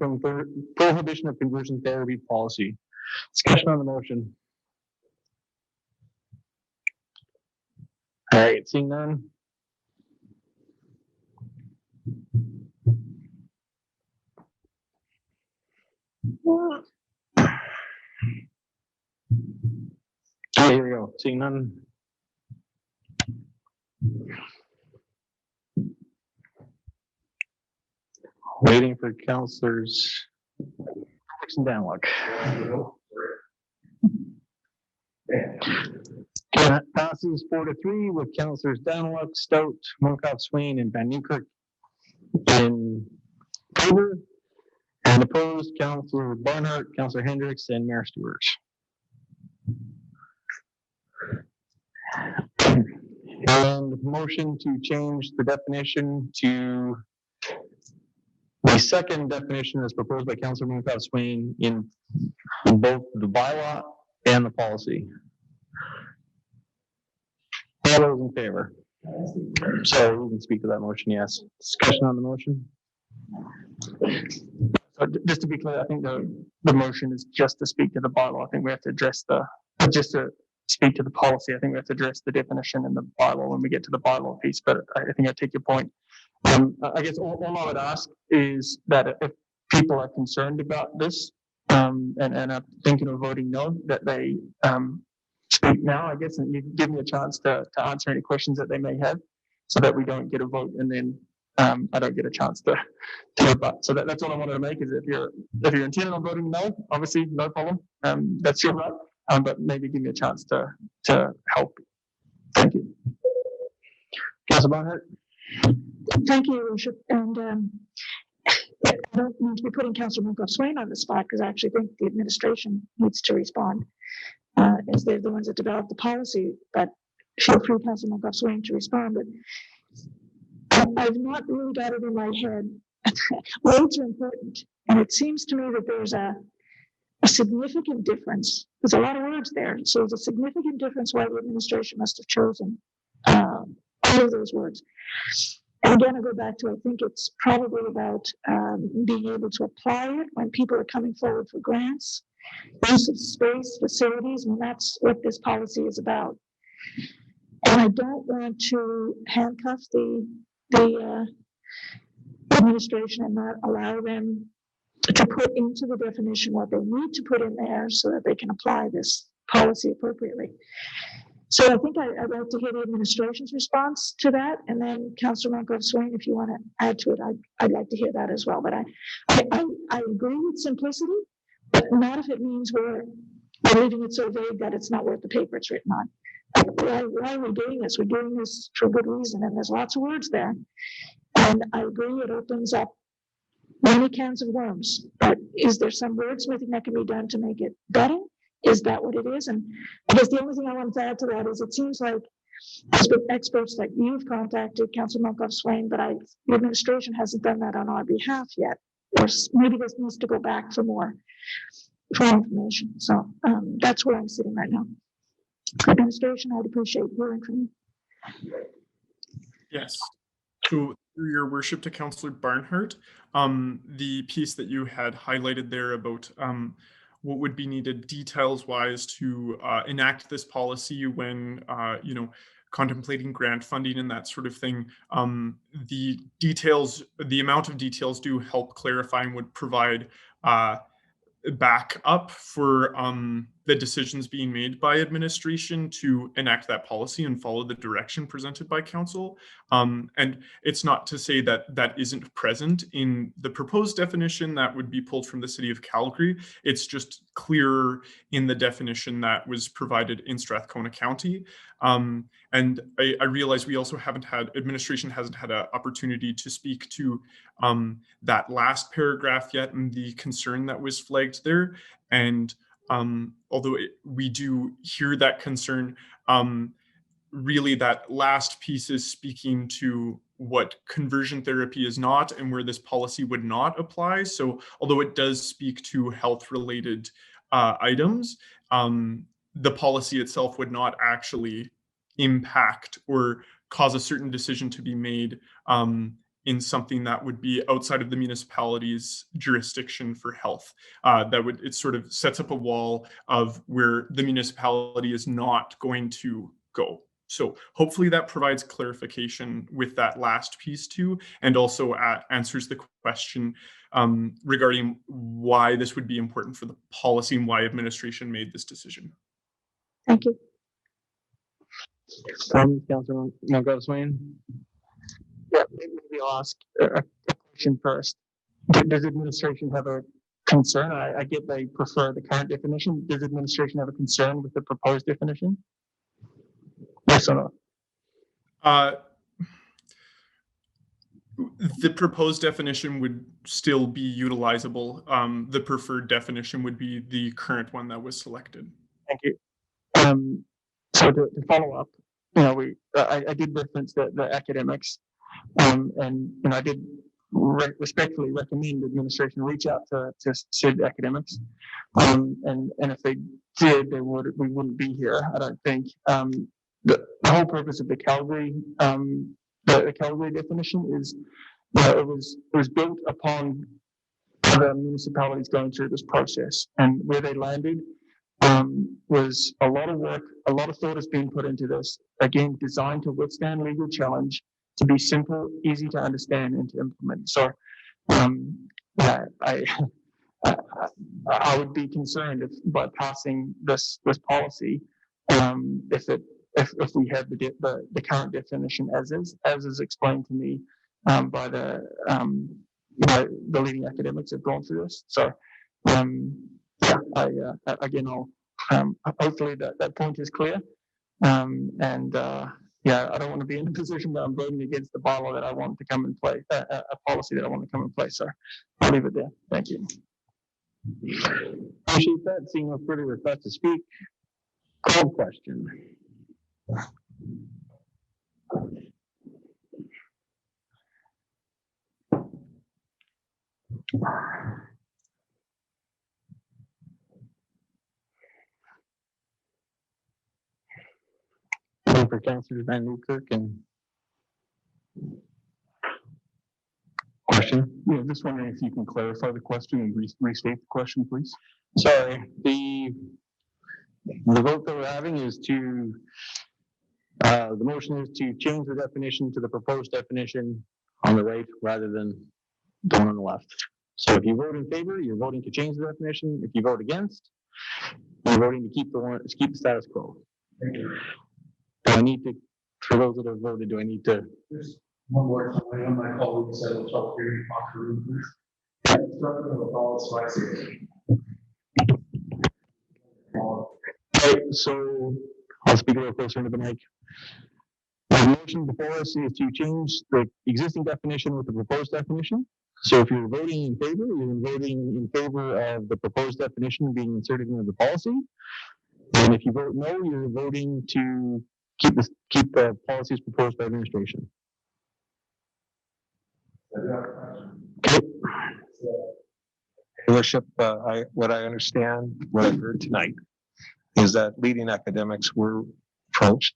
Speaker 2: conversion therapy policy. Discussion on the motion. All right, seeing none. Okay, here we go. Seeing none. Waiting for councillors. Danwick. That passes 4-3 with councillors Danwick, Stout, Monkoff, Swain, and Van Nieuwkerk in favor, and opposed councillor Barnhart, councillor Hendricks, and Mayor Stewart.
Speaker 8: And motion to change the definition to the second definition as proposed by Councillor Mooncalf-Swain in both the bylaw and the policy. All those in favor? So we can speak to that motion, yes. Discussion on the motion? So just to be clear, I think the motion is just to speak to the bylaw. I think we have to address just to speak to the policy. I think we have to address the definition in the bylaw when we get to the bylaw piece, but I think I take your point. I guess all I would ask is that if people are concerned about this and are thinking of voting no, that they speak now, I guess, and you can give me a chance to answer any questions that they may have so that we don't get a vote and then I don't get a chance to rebut. So that's all I wanted to make is if you're intending on voting no, obviously no problem. That's your right. But maybe give me a chance to help. Thank you. Councillor Barnhart.
Speaker 10: Thank you, Your Worship. And I don't mean to be putting Councillor Mooncalf-Swain on the spot because I actually think the administration needs to respond as they're the ones that developed the policy. But feel free, Councillor Mooncalf-Swain, to respond. But I've not really got it in my head. Words are important, and it seems to me that there's a significant difference. There's a lot of words there, so there's a significant difference why the administration must have chosen all of those words. And again, I go back to, I think it's probably about being able to apply it when people are coming forward for grants, use of space, facilities, and that's what this policy is about. And I don't want to handcuff the administration and not allow them to put into the definition what they need to put in there so that they can apply this policy appropriately. So I think I'd like to hear the administration's response to that, and then Councillor Mooncalf-Swain, if you want to add to it, I'd like to hear that as well. But I agree with simplicity, but not if it means we're leaving it so vague that it's not worth the paper it's written on. Why are we doing this? We're doing this for good reason, and there's lots of words there. And I agree it opens up many cans of worms, but is there some wordsmithing that can be done to make it better? Is that what it is? And I guess the only thing I want to add to that is it seems like there's been experts that you've contacted, Councillor Mooncalf-Swain, but the administration hasn't done that on our behalf yet. Or maybe this needs to go back for more information. So that's where I'm sitting right now. Administration, I'd appreciate hearing from you.
Speaker 7: Yes. So through your worship to Councillor Barnhart, the piece that you had highlighted there about what would be needed details-wise to enact this policy when, contemplating grant funding and that sort of thing. The amount of details do help clarify and would provide back up for the decisions being made by administration to enact that policy and follow the direction presented by council. And it's not to say that that isn't present in the proposed definition that would be pulled from the city of Calgary. It's just clearer in the definition that was provided in Strathcona County. And I realize we also administration hasn't had an opportunity to speak to that last paragraph yet and the concern that was flagged there. And although we do hear that concern, really that last piece is speaking to what conversion therapy is not and where this policy would not apply. So although it does speak to health-related items, the policy itself would not actually impact or cause a certain decision to be made in something that would be outside of the municipality's jurisdiction for health. It sort of sets up a wall of where the municipality is not going to go. So hopefully that provides clarification with that last piece too, and also answers the question regarding why this would be important for the policy and why administration made this decision.
Speaker 10: Thank you.
Speaker 8: Councillor Mooncalf-Swain. Yeah, maybe I'll ask a question first. Does administration have a concern? I get they prefer the current definition. Does administration have a concern with the proposed definition? Yes or no?
Speaker 7: The proposed definition would still be utilizable. The preferred definition would be the current one that was selected.
Speaker 8: Thank you. So to follow up, I did reference the academics, and I did respectfully recommend administration reach out to said academics, and if they did, we wouldn't be here. I don't think. The whole purpose of the Calgary definition is it was built upon other municipalities going through this process, and where they landed was a lot of work, a lot of thought has been put into this. Again, designed to withstand legal challenge, to be simple, easy to understand, and to implement. So, I would be concerned by passing this policy, if we have the current definition as is explained to me by the leading academics have gone through this. So, again, I'll hopefully that point is clear. I don't want to be in a position that I'm voting against the bylaw that I want to come in play, a policy that I want to come in place. So I'll leave it there. Thank you.
Speaker 1: Appreciate that. Seeing no further request to speak. Call question. For Councillor Van Newkirk and question.
Speaker 9: Yeah, just wondering if you can clarify the question and restate the question, please.
Speaker 1: Sorry, the vote that we're having is to, the motion is to change the definition to the proposed definition on the right rather than the one on the left. So if you vote in favor, you're voting to change the definition. If you vote against, you're voting to keep the status quo.
Speaker 6: Thank you.
Speaker 1: Do I need to, for those that have voted, do I need to?
Speaker 6: There's one more time. One of my colleagues said, "We'll talk here in the room, please." Instructing of all, so I see.
Speaker 1: Okay, so I'll speak a little closer into the mic. The motion before us is to change the existing definition with the proposed definition. So if you're voting in favor, you're voting in favor of the proposed definition being inserted into the policy. And if you vote no, you're voting to keep the policies proposed by administration. Okay.
Speaker 11: Your Worship, what I understand, what I've heard tonight, is that leading academics were approached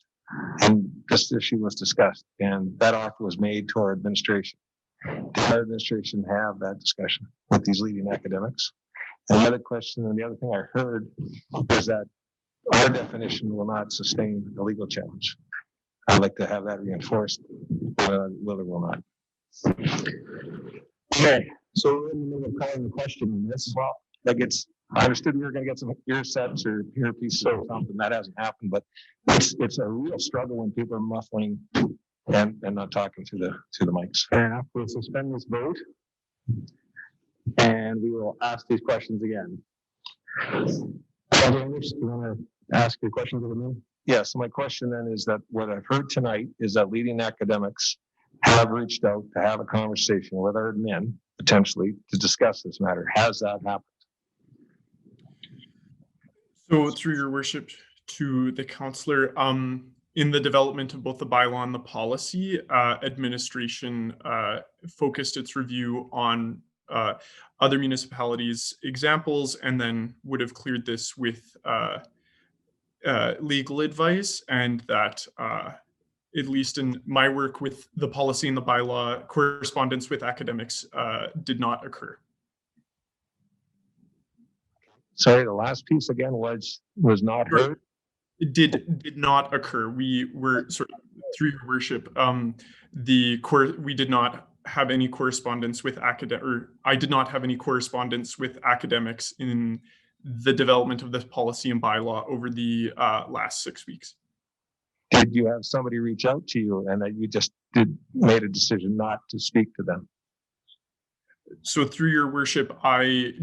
Speaker 11: and this issue was discussed, and that offer was made to our administration. Did our administration have that discussion with these leading academics? And the other question, and the other thing I heard is that our definition will not sustain the legal challenge. I'd like to have that reinforced, will or will not.
Speaker 1: Okay, so we're in the middle of calling the question on this.
Speaker 11: Well, I understood we were going to get some ear sets or earpieces or something. That hasn't happened, but it's a real struggle when people are muffling and not talking to the mics.
Speaker 1: Fair enough. We'll suspend this vote and we will ask these questions again. English, do you want to ask your questions of the moon?
Speaker 11: Yeah, so my question then is that what I've heard tonight is that leading academics have reached out to have a conversation with our admin, potentially, to discuss this matter. Has that happened?
Speaker 7: So through your worship to the councillor, in the development of both the bylaw and the policy, administration focused its review on other municipalities' examples and then would have cleared this with legal advice, and that at least in my work with the policy and the bylaw, correspondence with academics did not occur.
Speaker 11: Sorry, the last piece again was not heard.
Speaker 7: It did not occur. We were sort of, through your worship, we did not have any correspondence with I did not have any correspondence with academics in the development of this policy and bylaw over the last 6 weeks.
Speaker 11: Did you have somebody reach out to you and that you just made a decision not to speak to them?
Speaker 7: So through your worship, I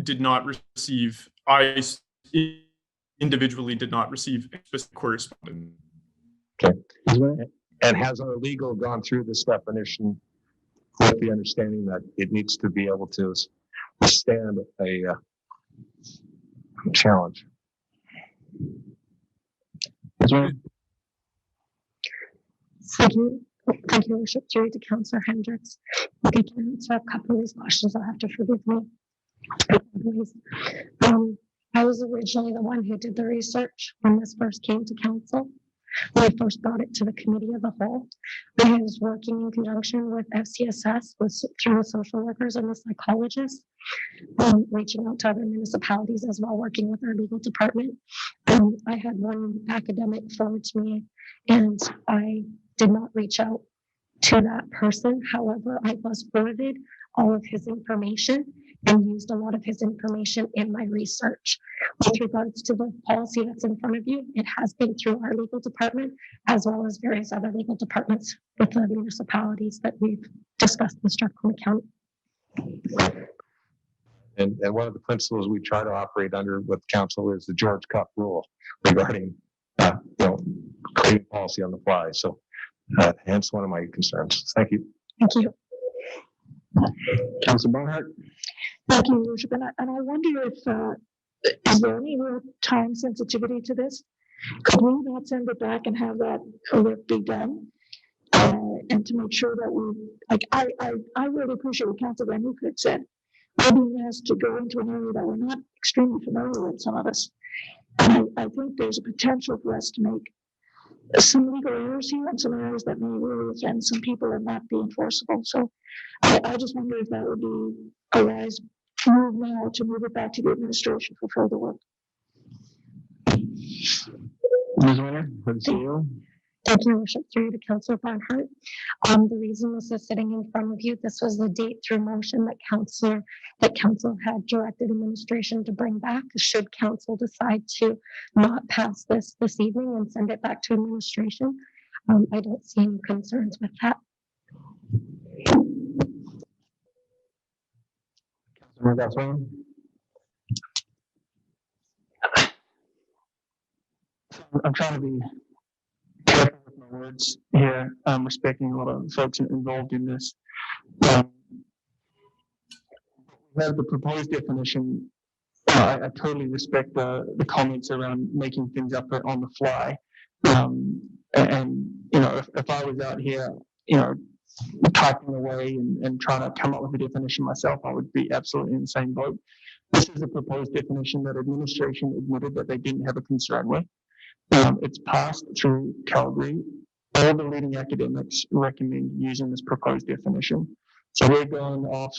Speaker 7: individually did not receive specific correspondence.
Speaker 11: Okay. And has our legal gone through this definition with the understanding that it needs to be able to withstand a challenge?
Speaker 10: Thank you, Your Worship. Through to Councillor Hendricks. Okay, can I answer a couple of these questions? I'll have to forgive me. I was originally the one who did the research when this first came to council. When I first brought it to the committee of the whole, I was working in conjunction with FCSS, through the social workers and the psychologists, reaching out to other municipalities as well, working with our legal department. I had one academic forward to me, and I did not reach out to that person. However, I was forwarded all of his information and used a lot of his information in my research. With regards to the policy that's in front of you, it has been through our legal department as well as various other legal departments with the municipalities that we've discussed with Strathcona County.
Speaker 11: And one of the principles we try to operate under with council is the George Cup rule regarding, creating policy on the fly. So hence one of my concerns. Thank you.
Speaker 10: Thank you.
Speaker 1: Councillor Barnhart.
Speaker 10: Thank you, Your Worship. And I wonder if, is there any real time sensitivity to this? Could we not send it back and have that work be done? And to make sure that I really appreciate what Councillor Van Nieuwkerk said. We're being asked to go into an area that we're not extremely familiar with, some of us. And I think there's a potential for us to make some legal errors here and some errors that may really offend some people and not be enforceable. So I just wonder if that would be a wise move now to move it back to the administration for further work.
Speaker 1: Ms. Winter, good to see you.
Speaker 10: Thank you, Your Worship. Through to Councillor Barnhart. The reason this is sitting in front of you, this was the date through motion that council had directed administration to bring back. Should council decide to not pass this evening and send it back to administration, I don't see any concerns with that.
Speaker 8: I'm trying to be careful with my words here, respecting a lot of folks involved in this. We have the proposed definition. I totally respect the comments around making things up on the fly. If I was out here, typing away and trying to come up with a definition myself, I would be absolutely in the same boat. This is a proposed definition that administration admitted that they didn't have a concern with. It's passed through Calgary. All the leading academics recommend using this proposed definition. So we're going off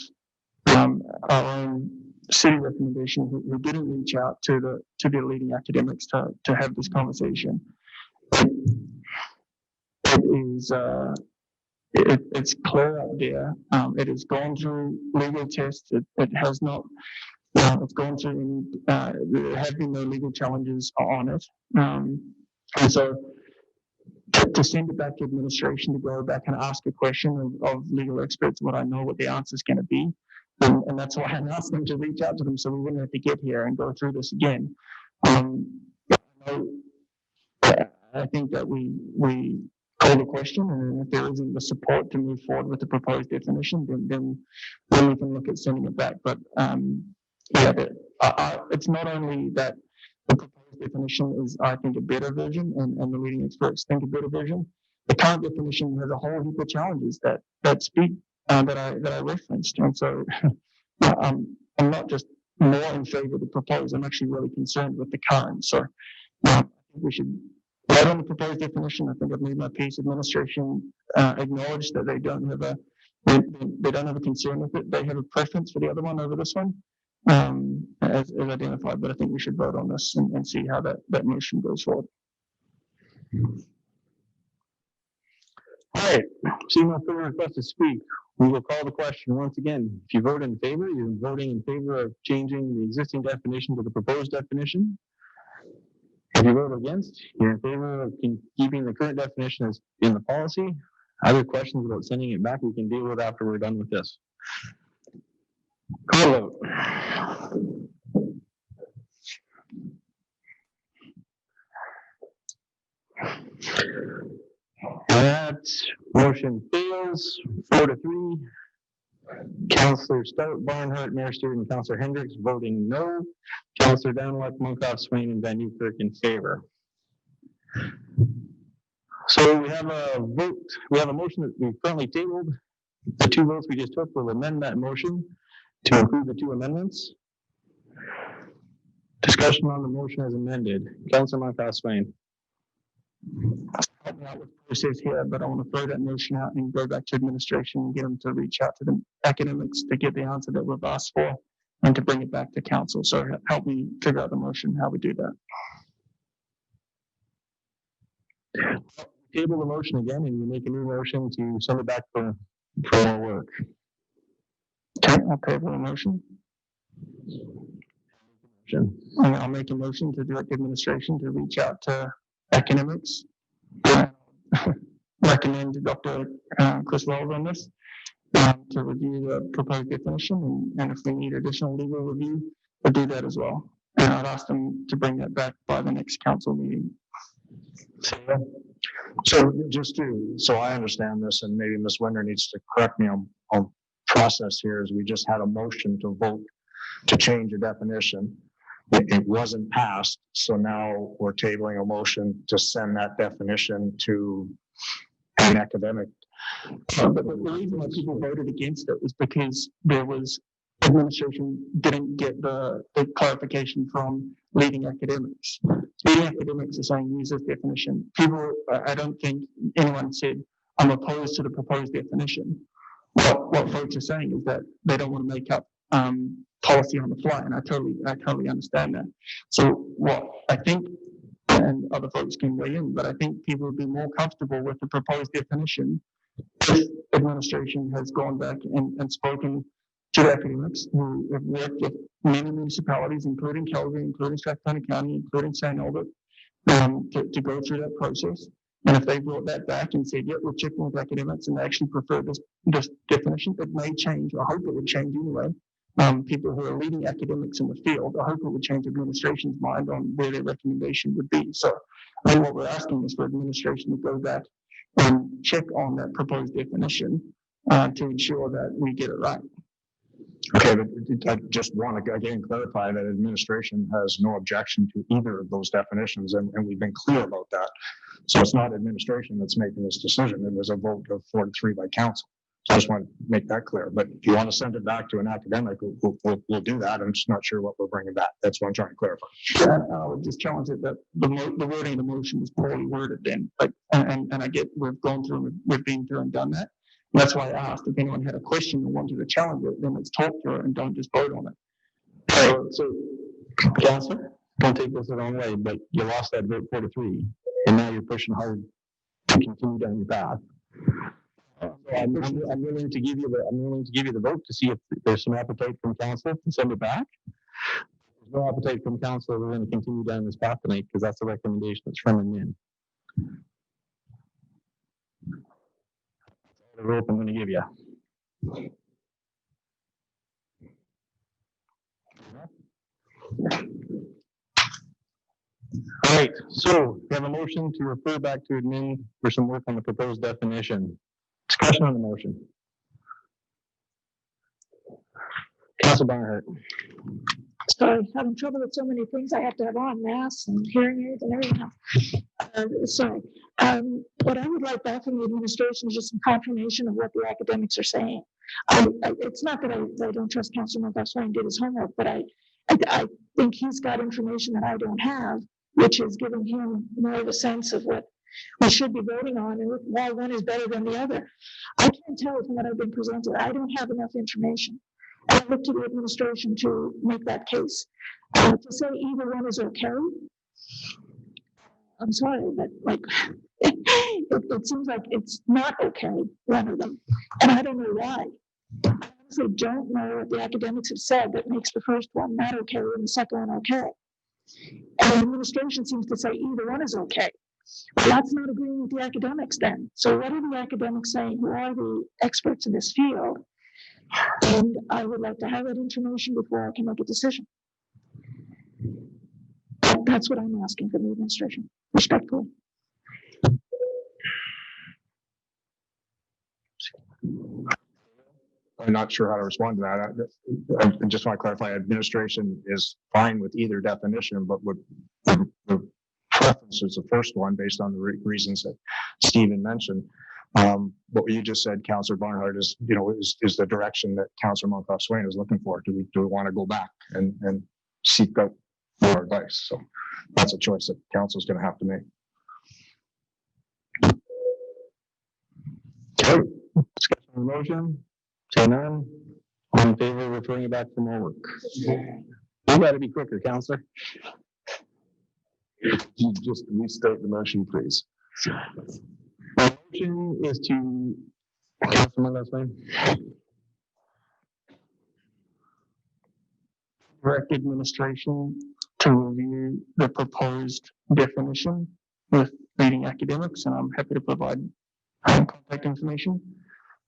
Speaker 8: our own city recommendation, who didn't reach out to the leading academics to have this conversation. It's clear out there. It has gone through legal tests. It has not. It's gone through. There have been no legal challenges on it. And so to send it back to administration to go back and ask a question of legal experts, what I know what the answer is going to be, and that's why I'm asking them to reach out to them so we wouldn't have to get here and go through this again. I think that we call the question, and if there isn't the support to move forward with the proposed definition, then we can look at sending it back. But it's not only that the proposed definition is, I think, a better version, and the leading experts think a better version. The current definition has a whole heap of challenges that I referenced, and so I'm not just more in favour of the proposed. I'm actually really concerned with the current. So I think we should write on the proposed definition. I think I've made my piece. Administration acknowledged that they don't have a concern with it. They have a preference for the other one over this one, as identified. But I think we should vote on this and see how that motion goes forward.
Speaker 1: All right, seeing no further request to speak, we will call the question once again. If you vote in favor, you're voting in favor of changing the existing definition to the proposed definition. If you vote against, you're in favor of keeping the current definition as in the policy. Other questions about sending it back, we can deal with after we're done with this. Call vote. That motion fails 4-3. Councillor Stout, Barnhart, Mayor Stewart, and Councillor Hendricks voting no. Councillor Daniluk, Munkoff, Swain, and Van Nieuwkerk in favor.
Speaker 9: So we have a vote, we have a motion that we currently tabled. The two votes we just took will amend that motion to include the two amendments. Discussion on the motion as amended. Councillor Swain.
Speaker 8: Help me out with the process here, but I want to throw that motion out and go back to administration and get them to reach out to the academics to get the answer that we've asked for and to bring it back to council. So help me figure out the motion, how we do that.
Speaker 9: Table the motion again and you make a new motion to send it back for more work.
Speaker 8: Okay, I'll table the motion. And I'll make a motion to direct administration to reach out to academics. Recommend to Dr. Chris Wells on this to review the proposed definition, and if we need additional legal review, we'll do that as well. And I'd ask them to bring that back by the next council meeting.
Speaker 2: So so I understand this, and maybe Ms. Winder needs to correct me on process here, is we just had a motion to vote to change a definition. It wasn't passed, so now we're tabling a motion to send that definition to an academic.
Speaker 8: But the reason why people voted against it was because there was administration didn't get the clarification from leading academics. Leading academics are saying use this definition. People, I don't think anyone said, I'm opposed to the proposed definition. What folks are saying is that they don't want to make up policy on the fly, and I totally understand that. So what I think, and other folks can weigh in, but I think people would be more comfortable with the proposed definition if administration has gone back and spoken to the academics who have worked with many municipalities, including Calgary, including Strathcona County, including St. Albert, to go through that process. And if they brought that back and said, yep, we're checking with academics and they actually prefer this definition, it may change. I hope it would change anyway. People who are leading academics in the field, I hope it would change administration's mind on where their recommendation would be. So I think what we're asking is for administration to go back and check on that proposed definition to ensure that we get it right.
Speaker 2: Okay, but I just want to again clarify that administration has no objection to either of those definitions, and we've been clear about that. So it's not administration that's making this decision. It was a vote of 4-3 by council. So I just want to make that clear. But if you want to send it back to an academic, we'll do that. I'm just not sure what we're bringing back. That's what I'm trying to clarify.
Speaker 8: I would just challenge it that the wording of the motion is poorly worded then. But and I get we've gone through and we've been through and done that. And that's why I asked if anyone had a question and wanted to challenge it, then let's talk through it and don't just vote on it.
Speaker 9: So Councillor, don't take this the wrong way, but you lost that vote 4-3, and now you're pushing hard to continue down your path. I'm willing to give you the vote to see if there's some appetite from council to send it back. If there's no appetite from council, we're going to continue down this path tonight because that's the recommendation that's from and in. The vote I'm going to give you. All right, so we have a motion to refer back to admin for some work on the proposed definition. Discussion on the motion. Councillor Barnhart.
Speaker 10: Sorry, having trouble with so many things I have to have on, masks and hearing aids and everything else. Sorry. What I would like back from the administration is just some confirmation of what the academics are saying. It's not that I don't trust Councillor Swain did his homework, but I think he's got information that I don't have, which is giving him more of a sense of what we should be voting on and why one is better than the other. I can't tell from what I've been presented. I don't have enough information. And I look to the administration to make that case. To say either one is okay, I'm sorry, but like, it seems like it's not okay, one of them. And I don't know why. I honestly don't know what the academics have said that makes the first one not okay and the second one okay. And the administration seems to say either one is okay. Well, that's not agreeing with the academics then. So what are the academics saying? Who are the experts in this field? And I would like to have that information before I can make a decision. That's what I'm asking from the administration, respectfully.
Speaker 2: I'm not sure how to respond to that. I just want to clarify, administration is fine with either definition, but would preference
Speaker 11: This is the first one based on the reasons that Stephen mentioned. What you just said, Councillor Barnhart, is, you know, is the direction that Councillor Monkoff Swain is looking for. Do we want to go back and seek out more advice? So that's a choice that council is going to have to make.
Speaker 8: Okay, discussion on the motion. Say none. All in favor of referring it back for more work? You got to be quicker, Councillor.
Speaker 11: You just restate the motion, please.
Speaker 8: My motion is to Councilman Leslie. Direct administration to review the proposed definition with leading academics, and I'm happy to provide contact information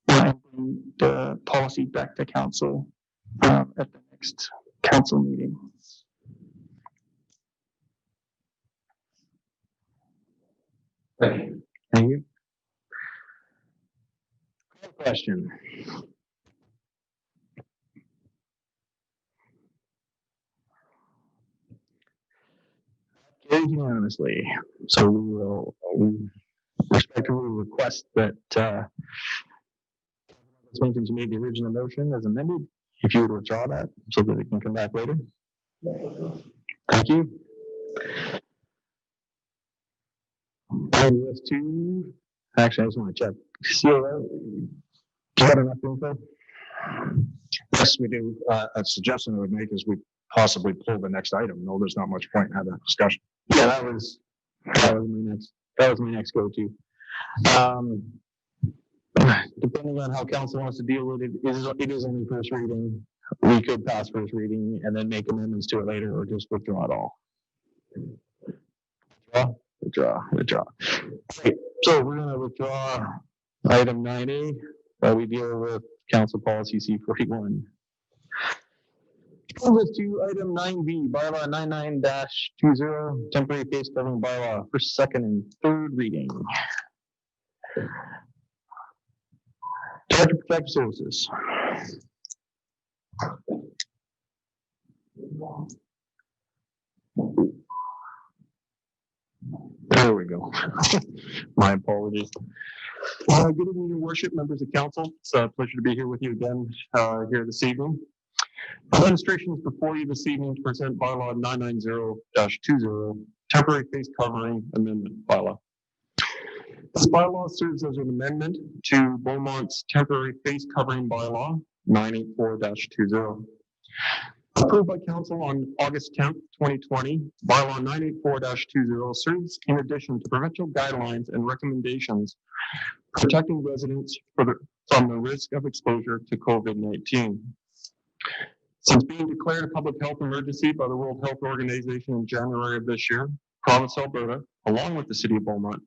Speaker 8: and bring the policy back to council at the next council meeting.
Speaker 11: Thank you.
Speaker 8: Thank you. Question. Carried unanimously. So we will respectfully request that Swinton to make the original motion as amended. If you would withdraw that so that it can come back later. Thank you. And with two, actually, I just want to check. COO, do you have enough info?
Speaker 11: Yes, we do. A suggestion I would make is we possibly pull the next item. No, there's not much point in having that discussion.
Speaker 8: Yeah, that was my next go-to. Depending on how council wants to deal with it, it is only first reading. We could pass first reading and then make amendments to it later, or just withdraw it all. Withdraw. Right, so we're going to withdraw item 9A, while we deal with council policy C41. Let's do item 9B, bylaw 99-20, temporary face covering bylaw, first, second, and third reading. Director of Protective Services. There we go. My apologies. Good evening, Your Worship, members of council. It's a pleasure to be here with you again here this evening. Administration is before you this evening to present bylaw 990-20, temporary face covering amendment bylaw. This bylaw serves as an amendment to Beaumont's temporary face covering bylaw 984-20. Approved by council on August 10th, 2020, bylaw 984-20 serves in addition to provincial guidelines and recommendations protecting residents from the risk of exposure to COVID-19. Since being declared a public health emergency by the World Health Organization in January of this year, province Alberta, along with the city of Beaumont,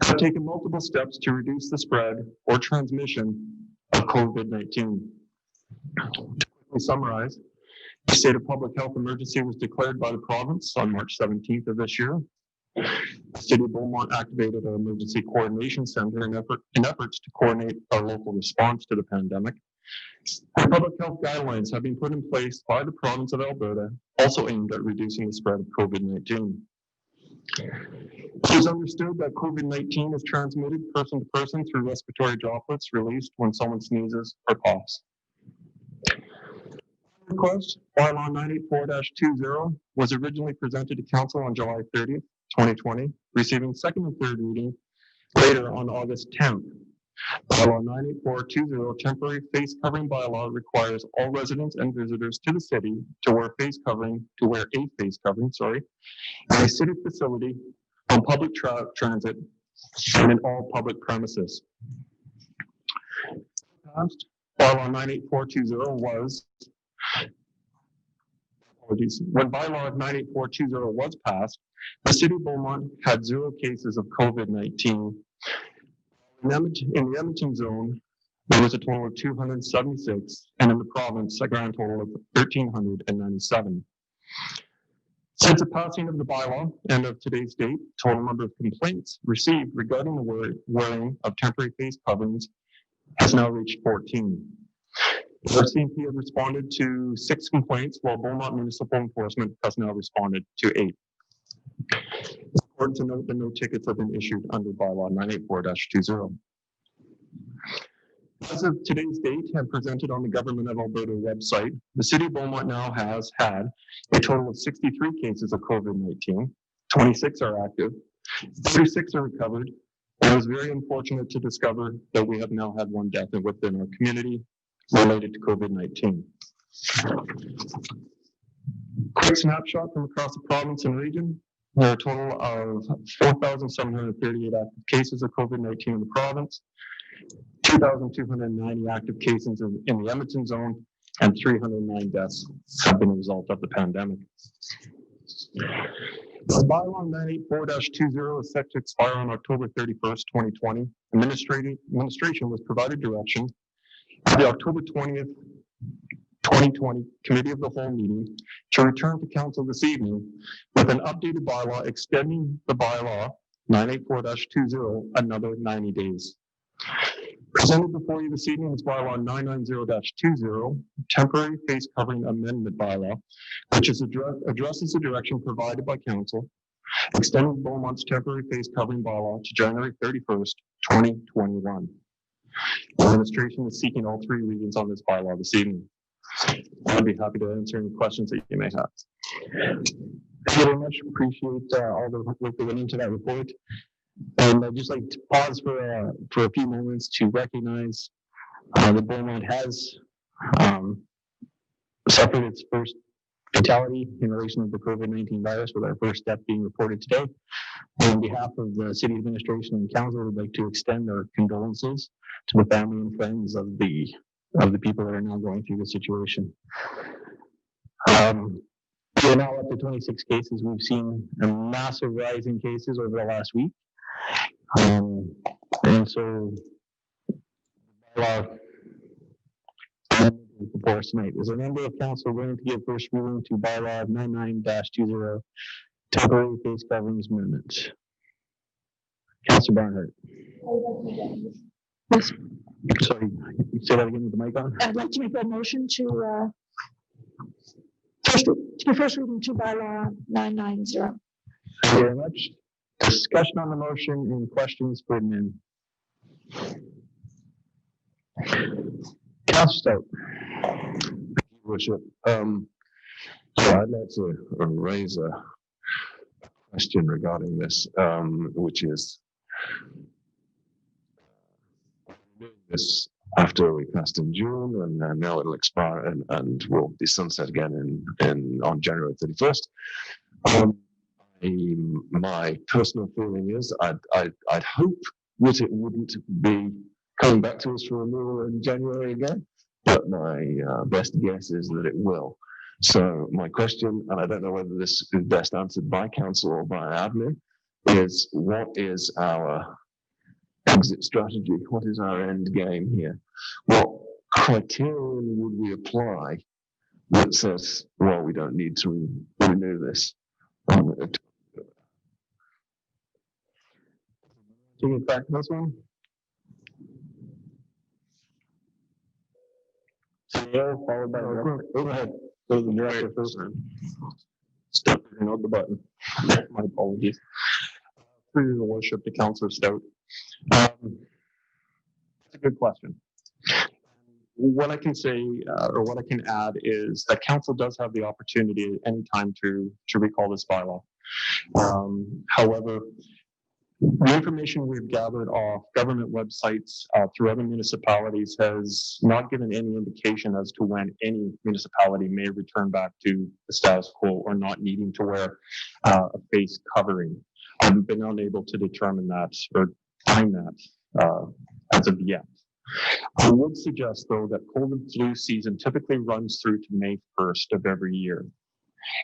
Speaker 8: have taken multiple steps to reduce the spread or transmission of COVID-19. To quickly summarize, the state of public health emergency was declared by the province on March 17th of this year. The city of Beaumont activated an emergency coordination center in efforts to coordinate our local response to the pandemic. And public health guidelines have been put in place by the province of Alberta, also aimed at reducing the spread of COVID-19. It is understood that COVID-19 is transmitted person to person through respiratory droplets released when someone sneezes or coughs. Request, bylaw 984-20 was originally presented to council on July 30th, 2020, receiving second and third reading later on August 10th. Bylaw 984-20, temporary face covering bylaw, requires all residents and visitors to the city to wear a face covering in a city facility, on public transit, and in all public premises. Passed, bylaw 984-20 was, when bylaw 984-20 was passed, the city of Beaumont had 0 cases of COVID-19. In the Edmonton zone, there was a total of 276, and in the province, a grand total of 1,397. Since the passing of the bylaw and of today's date, total number of complaints received regarding the wearing of temporary face coverings has now reached 14. The RCMP has responded to 6 complaints, while Beaumont Municipal Enforcement has now responded to 8.
Speaker 12: Important to note that no tickets have been issued under bylaw 984-20. As of today's date and presented on the Government of Alberta website, the City of Beaumont now has had a total of 63 cases of COVID-19. 26 are active, 36 are recovered, and it was very unfortunate to discover that we have now had one death within our community related to COVID-19. Quick snapshot from across the province and region. There are a total of 4,738 active cases of COVID-19 in the province, 2,290 active cases in the Edmonton zone, and 309 deaths have been a result of the pandemic. The bylaw 984-20 is set to expire on October 31st, 2020. Administration was provided direction at the October 20th, 2020 Committee of the Whole meeting to return to Council this evening with an updated bylaw extending the bylaw 984-20 another 90 days. Presented before you this evening is bylaw 990-20, temporary face covering amendment bylaw, which addresses the direction provided by Council, extending Beaumont's temporary face covering bylaw to January 31st, 2021. The administration is seeking all three readings on this bylaw this evening. I'd be happy to answer any questions that you may have. Thank you very much. Appreciate all the work that went into that report. And I'd just like to pause for a few moments to recognize that Beaumont has suffered its first fatality in relation to the COVID-19 virus, with our first death being reported today. On behalf of the City Administration and Council, we'd like to extend our condolences to the family and friends of the people that are now going through the situation. We're now up to 26 cases. We've seen a massive rise in cases over the last week. And so, before us tonight, is a member of council willing to give first reading to bylaw 99-20, temporary face coverings amendment? Councillor Barnhart.
Speaker 10: Yes.
Speaker 12: Sorry, say that again with the mic on.
Speaker 10: I'd like to make that motion to first reading to bylaw 990.
Speaker 12: Thank you very much. Discussion on the motion and questions for admin. Councillor Stout.
Speaker 11: Thank you, Worship. So I'd like to raise a question regarding this, which is this after we passed in June, and now it'll expire and will be sunset again on January 31st. My personal feeling is I'd hope that it wouldn't be coming back to us for renewal in January again, but my best guess is that it will. So my question, and I don't know whether this is best answered by council or by admin, is what is our exit strategy? What is our end game here? What criterion would we apply that says, well, we don't need to renew this?
Speaker 12: Take it back to this one. CEO, followed by go ahead. Go to the director first. Step on the button. My apologies. Through your worship to Councillor Stout. That's a good question. What I can say, or what I can add, is that council does have the opportunity at any time to recall this bylaw. However, the information we've gathered off government websites through other municipalities has not given any indication as to when any municipality may return back to the status quo or not needing to wear a face covering. I've been unable to determine that or find that as of yet. I would suggest, though, that cold and flu season typically runs through to May 1st of every year.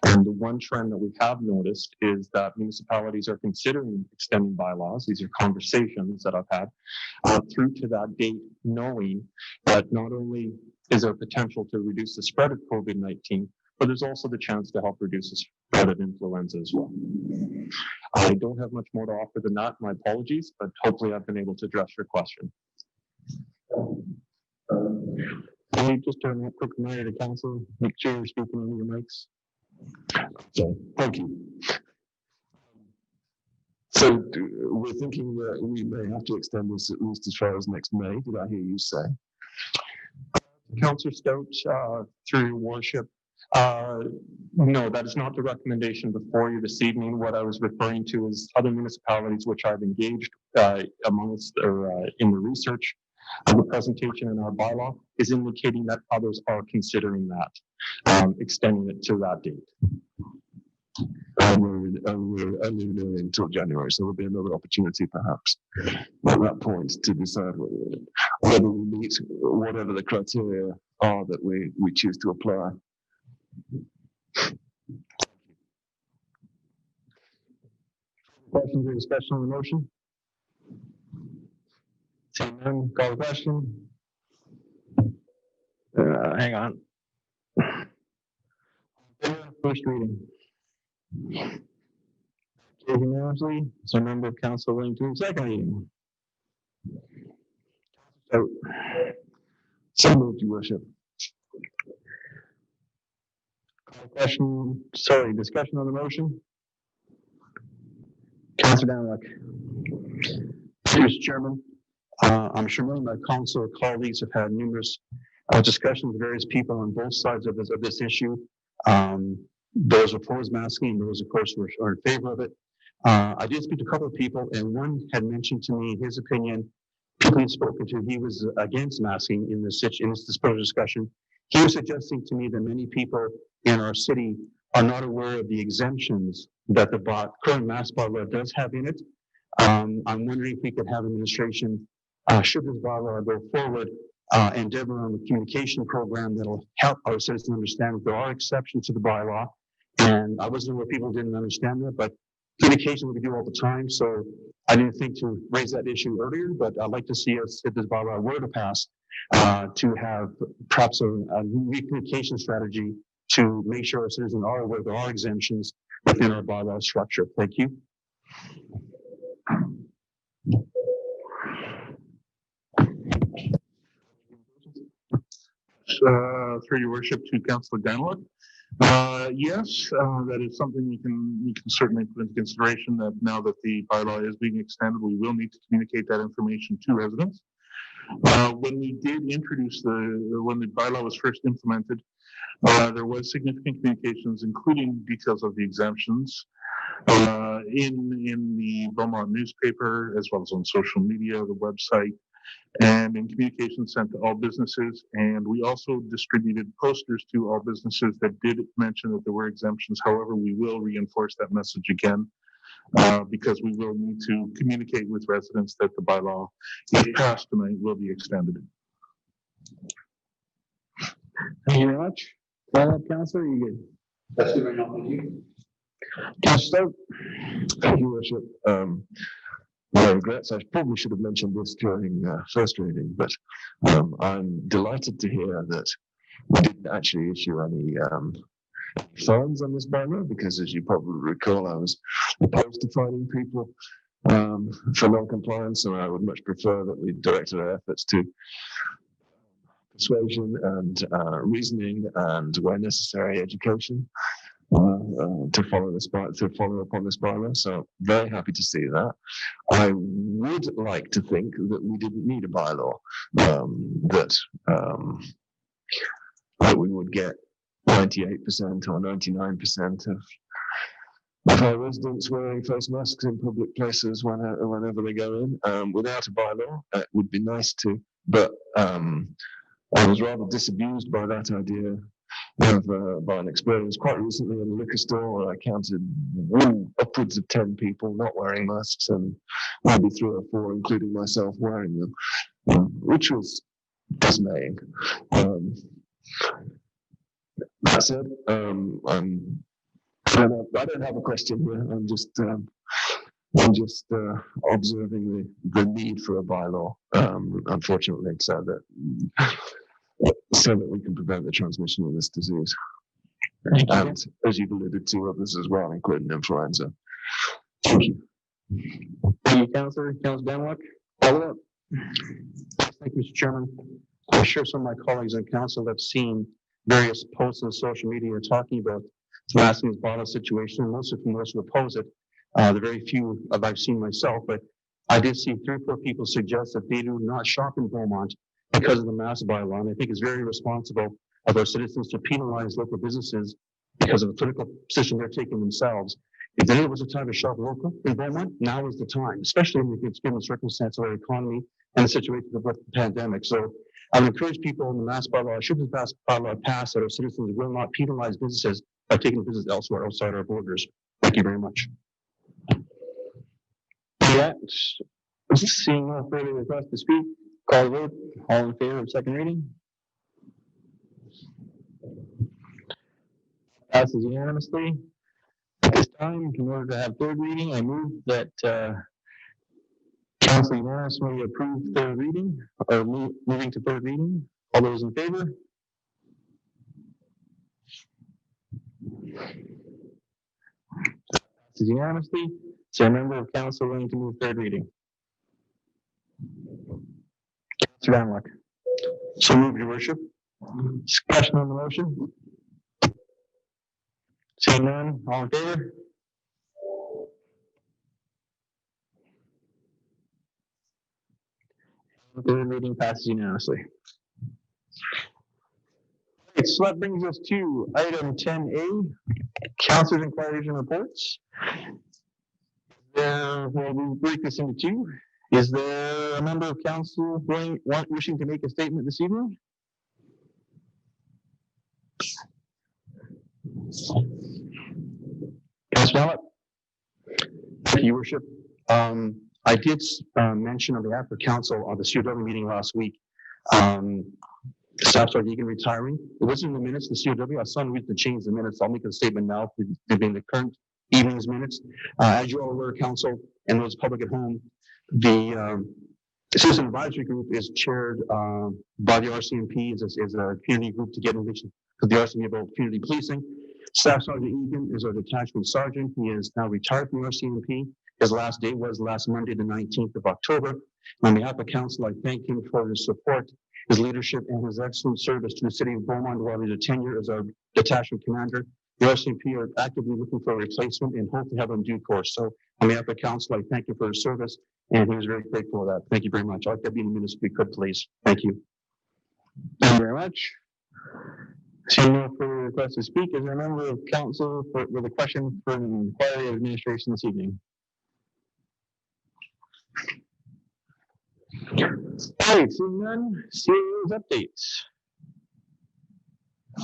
Speaker 12: And the one trend that we have noticed is that municipalities are considering extending bylaws. These are conversations that I've had through to that date, knowing that not only is there potential to reduce the spread of COVID-19, but there's also the chance to help reduce the spread of influenza as well. I don't have much more to offer than that. My apologies, but hopefully I've been able to address your question. Can you just turn that quick reminder to council? Make sure you're speaking into your mics. So, thank you. So we're thinking that we may have to extend this at least as far as next May, did I hear you say?
Speaker 8: Councillor Stout, through your worship, no, that is not the recommendation before you this evening. What I was referring to is other municipalities which I've engaged amongst or in the research of the presentation in our bylaw is indicating that others are considering that, extending it to that date.
Speaker 12: We're only doing it until January, so there'll be another opportunity perhaps at that point to decide whether we meet whatever the criteria are that we choose to apply.
Speaker 8: Questions or discussion on the motion? Seeing none, call the question.
Speaker 12: Hang on.
Speaker 8: First reading. Unanimously, so member of council willing to second reading.
Speaker 12: So moved, your worship.
Speaker 8: Call the question, sorry, discussion on the motion? Councillor Danwick.
Speaker 9: Mr. Chairman, I'm sure many of my council colleagues have had numerous discussions with various people on both sides of this issue. Those opposed masking, those of course are in favor of it. I did speak to a couple of people, and one had mentioned to me his opinion. People he'd spoken to, he was against masking in this discussion. He was suggesting to me that many people in our city are not aware of the exemptions that the current mask bylaw does have in it. I'm wondering if we could have administration, should this bylaw go forward, endeavor on the communication program that'll help our citizens understand that there are exceptions to the bylaw. And I wasn't aware people didn't understand that, but communication we do all the time. So I didn't think to raise that issue earlier, but I'd like to see us, if this bylaw were to pass, to have perhaps a new communication strategy to make sure our citizens are aware there are exemptions within our bylaw structure. Thank you.
Speaker 12: Through your worship to Councillor Danwick. Yes, that is something we can certainly put into consideration, that now that the bylaw is being extended, we will need to communicate that information to residents. When we did introduce when the bylaw was first implemented, there was significant communications, including details of the exemptions, in the Beaumont newspaper, as well as on social media, the website, and in communication sent to all businesses. And we also distributed posters to all businesses that did mention that there were exemptions. However, we will reinforce that message again, because we will need to communicate with residents that the bylaw, if passed tonight, will be extended.
Speaker 8: Thank you very much. Follow-up, Councillor, you good?
Speaker 6: That's good, thank you.
Speaker 8: Councillor,
Speaker 12: Thank you, worship. My regrets, I probably should have mentioned this during first reading, but I'm delighted to hear that we didn't actually issue any fines on this bylaw, because as you probably recall, I was opposed to fining people for non-compliance, and I would much prefer that we directed our efforts to persuasion and reasoning, and where necessary, education to follow up on this bylaw. So very happy to see that. I would like to think that we didn't need a bylaw, that we would get 98% or 99% of our residents wearing face masks in public places whenever they go in. Without a bylaw, it would be nice to, but I was rather disabused by that idea by an experience quite recently in a liquor store where I counted upwards of 10 people not wearing masks, and maybe 3 or 4, including myself, wearing them, which was dismaying. That said, I don't have a question here. I'm just observing the need for a bylaw, unfortunately, so that we can prevent the transmission of this disease. And as you've alluded to, others as well, including influenza. Thank you.
Speaker 8: Thank you, Councillor. Councillor Danwick, follow up.
Speaker 9: Thank you, Mr. Chairman. I'm sure some of my colleagues on council have seen various posts on social media talking about the masking bylaw situation, and most of them those who oppose it. The very few of I've seen myself, but I did see 3 or 4 people suggest that they do not shop in Beaumont because of the mask bylaw. And I think it's very responsible of our citizens to penalize local businesses because of the political position they're taking themselves. If there was a time to shop local in Beaumont, now is the time, especially given the circumstance of our economy and the situation of the pandemic. So I would encourage people in the mask bylaw, should the mask bylaw pass, that our citizens will not penalize businesses by taking business elsewhere outside our borders. Thank you very much.
Speaker 8: Yeah, seeing no further requests to speak, call the vote. All in favor of second reading? Passes unanimously. At this time, in order to have third reading, I move that Council unanimously approve third reading, or moving to third reading. All those in favor? Passes unanimously. Is there a member of council willing to move third reading? Councillor Danlock.
Speaker 9: So move, Your Worship.
Speaker 8: Discussion on the motion? Seeing none, all in favor? Third reading passes unanimously. Okay, so that brings us to item 10A, councilors' inquiries and reports. We'll break this into 2. Is there a member of council wishing to make a statement this evening? Councillor Mallett.
Speaker 9: Thank you, Your Worship. I did mention on behalf of council on the COW meeting last week, Staff Sergeant Egan retiring. It wasn't in the minutes, the COW. I saw him to change the minutes. I'll make a statement now in the current evening's minutes. As you all aware, council and those public at home, the Citizen Advisory Group is chaired by the RCMP as a community group to get information for the RCMP about community policing. Staff Sergeant Egan is our detachment sergeant. He is now retired from RCMP. His last day was last Monday, the 19th of October. On behalf of council, I thank him for his support, his leadership, and his excellent service to the city of Beaumont while he's a tenure as our detachment commander. The RCMP are actively looking for a replacement and hope to have him in due course. So on behalf of council, I thank you for his service, and he was very grateful for that. Thank you very much. I'd like to be in the minutes if we could, please. Thank you.
Speaker 8: Thank you very much. Seeing no further requests to speak, is there a member of council with a question for an inquiry of administration this evening? All right, seeing none, CAO's updates.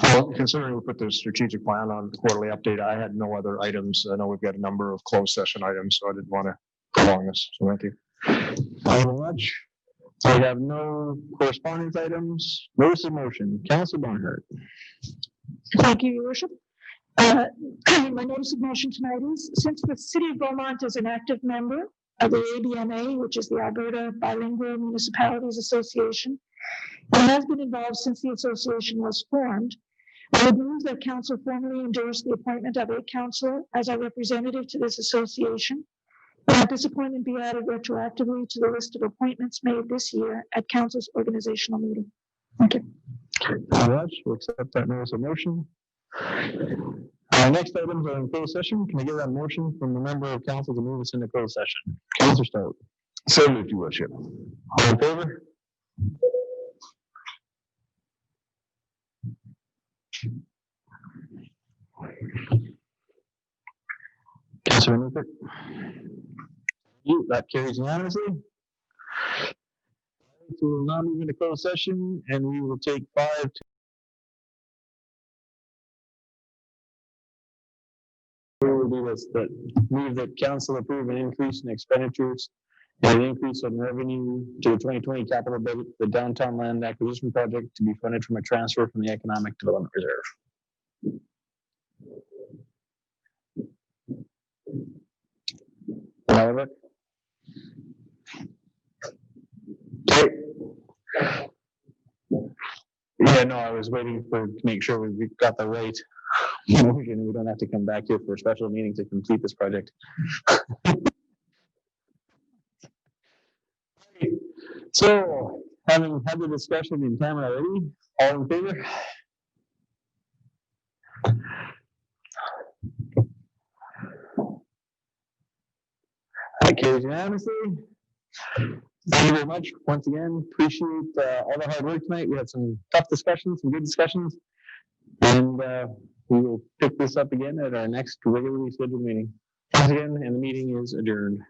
Speaker 11: Well, considering we put the strategic plan on the quarterly update, I had no other items. I know we've got a number of closed session items, so I didn't want to prolong this. So thank you.
Speaker 8: Thank you very much. We have no correspondence items. Notice of motion. Councillor Barnhart.
Speaker 10: Thank you, Your Worship. My notice of motion tonight is, since the City of Beaumont is an active member of the ABMA, which is the Alberta Bilingual Municipalities Association, and has been involved since the association was formed, I would move that council formally endorse the appointment of a councillor as a representative to this association, and that this appointment be added retroactively to the list of appointments made this year at council's organizational meeting. Thank you.
Speaker 8: Thank you very much. We'll accept that notice of motion. Next items are in closed session. Can I get that motion from the member of council to move us into closed session? Councillor Stout.
Speaker 12: So moved, Your Worship.
Speaker 8: All in favor? Councillor Rupert. That carries unanimously. So we'll now move into closed session, and we will take 5 to will do this, that move that council approve an increase in expenditures and an increase in revenue to the 2020 capital budget, the downtown land acquisition project to be funded from a transfer from the economic development reserve. Oliver? Okay. Yeah, no, I was waiting to make sure we got the right motion. We don't have to come back here for a special meeting to complete this project. So, having had the discussion in camera already, all in favor? Carries unanimously. Thank you very much. Once again, appreciate all the hard work tonight. We had some tough discussions, some good discussions. And we will pick this up again at our next regularly scheduled meeting. Once again, and the meeting is adjourned.